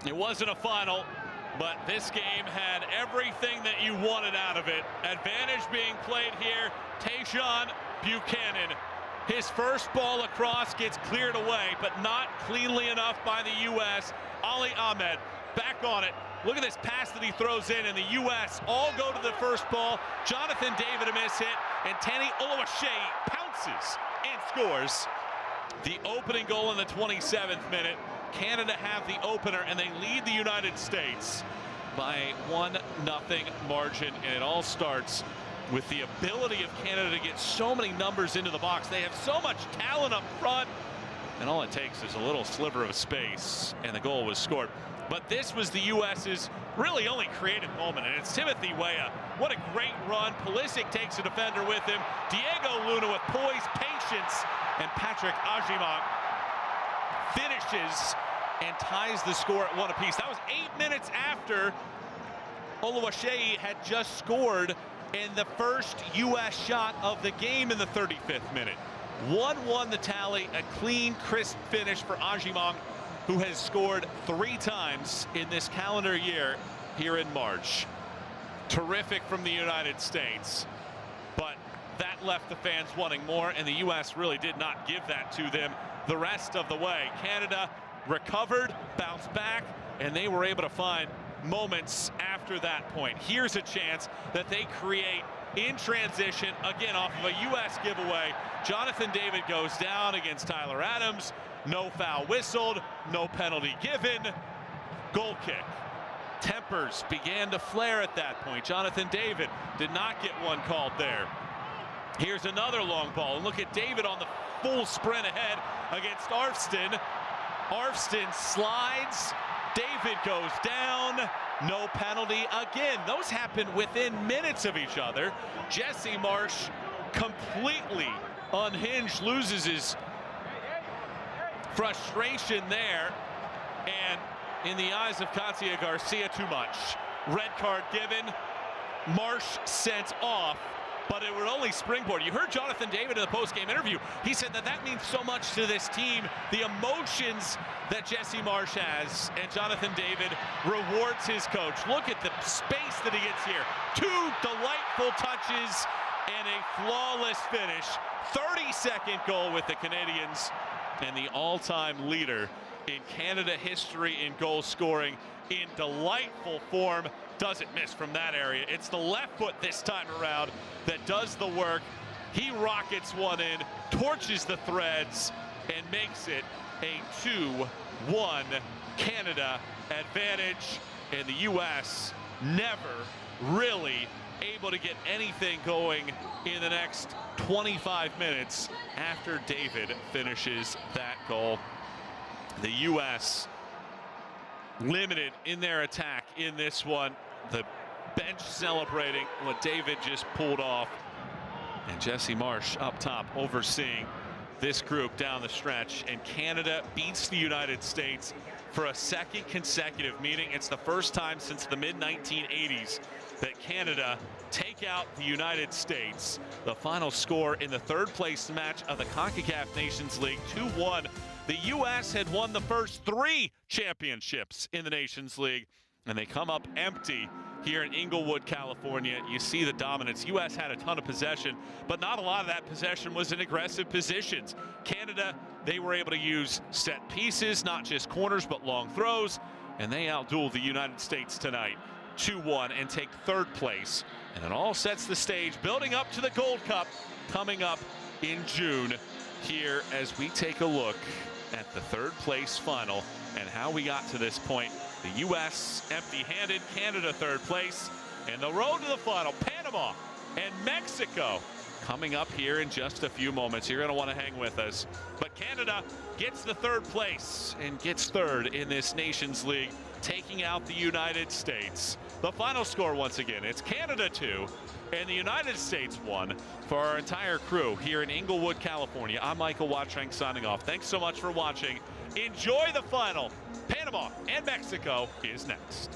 It wasn't a final, but this game had everything that you wanted out of it. Advantage being played here. Tejan Buchanan. His first ball across gets cleared away, but not cleanly enough by the U.S. Ali Ahmed back on it. Look at this pass that he throws in, and the U.S. all go to the first ball. Jonathan David a miss hit, and Tani Oluwaseyi pounces and scores. The opening goal in the 27th minute. Canada have the opener, and they lead the United States by 1-0 margin, and it all starts with the ability of Canada to get so many numbers into the box. They have so much talent up front, and all it takes is a little sliver of space, and the goal was scored. But this was the U.S.'s really only creative moment, and it's Timothy Weah. What a great run. Pulisic takes a defender with him. Diego Luna with poise, patience, and Patrick Agyemang finishes and ties the score at 1 apiece. That was 8 minutes after Oluwaseyi had just scored in the first U.S. shot of the game in the 35th minute. 1-1 the tally, a clean, crisp finish for Ajimong, who has scored 3 times in this calendar year here in March. Terrific from the United States, but that left the fans wanting more, and the U.S. really did not give that to them the rest of the way. Canada recovered, bounced back, and they were able to find moments after that point. Here's a chance that they create in transition, again off of a U.S. giveaway. Jonathan David goes down against Tyler Adams. No foul whistled, no penalty given. Goal kick. Tempers began to flare at that point. Jonathan David did not get one called there. Here's another long ball, and look at David on the full sprint ahead against Arfston. Arfston slides, David goes down, no penalty. Again, those happen within minutes of each other. Jesse Marsh completely unhinged, loses his frustration there, and in the eyes of Katia Garcia, too much. Red card given, Marsh sent off, but it would only springboard. You heard Jonathan David in the post-game interview. He said that that means so much to this team, the emotions that Jesse Marsh has, and Jonathan David rewards his coach. Look at the space that he gets here. 2 delightful touches and a flawless finish. 32nd goal with the Canadians, and the all-time leader in Canada history in goal scoring in delightful form. Doesn't miss from that area. It's the left foot this time around that does the work. He rockets one in, torches the threads, and makes it a 2-1 Canada advantage. And the U.S. never really able to get anything going in the next 25 minutes after David finishes that goal. The U.S. limited in their attack in this one. The bench celebrating what David just pulled off. And Jesse Marsh up top overseeing this group down the stretch. And Canada beats the United States for a second consecutive meeting. It's the first time since the mid-1980s that Canada take out the United States. The final score in the 3rd place match of the Concacaf Nations League, 2-1. The U.S. had won the first 3 championships in the Nations League, and they come up empty here in Inglewood, California. You see the dominance. U.S. had a ton of possession, but not a lot of that possession was in aggressive positions. Canada, they were able to use set pieces, not just corners, but long throws, and they outdueled the United States tonight 2-1 and take 3rd place. And it all sets the stage, building up to the Gold Cup coming up in June here as we take a look at the 3rd place final and how we got to this point. The U.S. empty-handed, Canada 3rd place, and the road to the final, Panama and Mexico coming up here in just a few moments. You're going to want to hang with us. But Canada gets the 3rd place and gets 3rd in this Nations League, taking out the United States. The final score once again, it's Canada 2 and the United States 1. For our entire crew here in Inglewood, California, I'm Michael Watchang signing off. Thanks so much for watching. Enjoy the final. Panama and Mexico is next.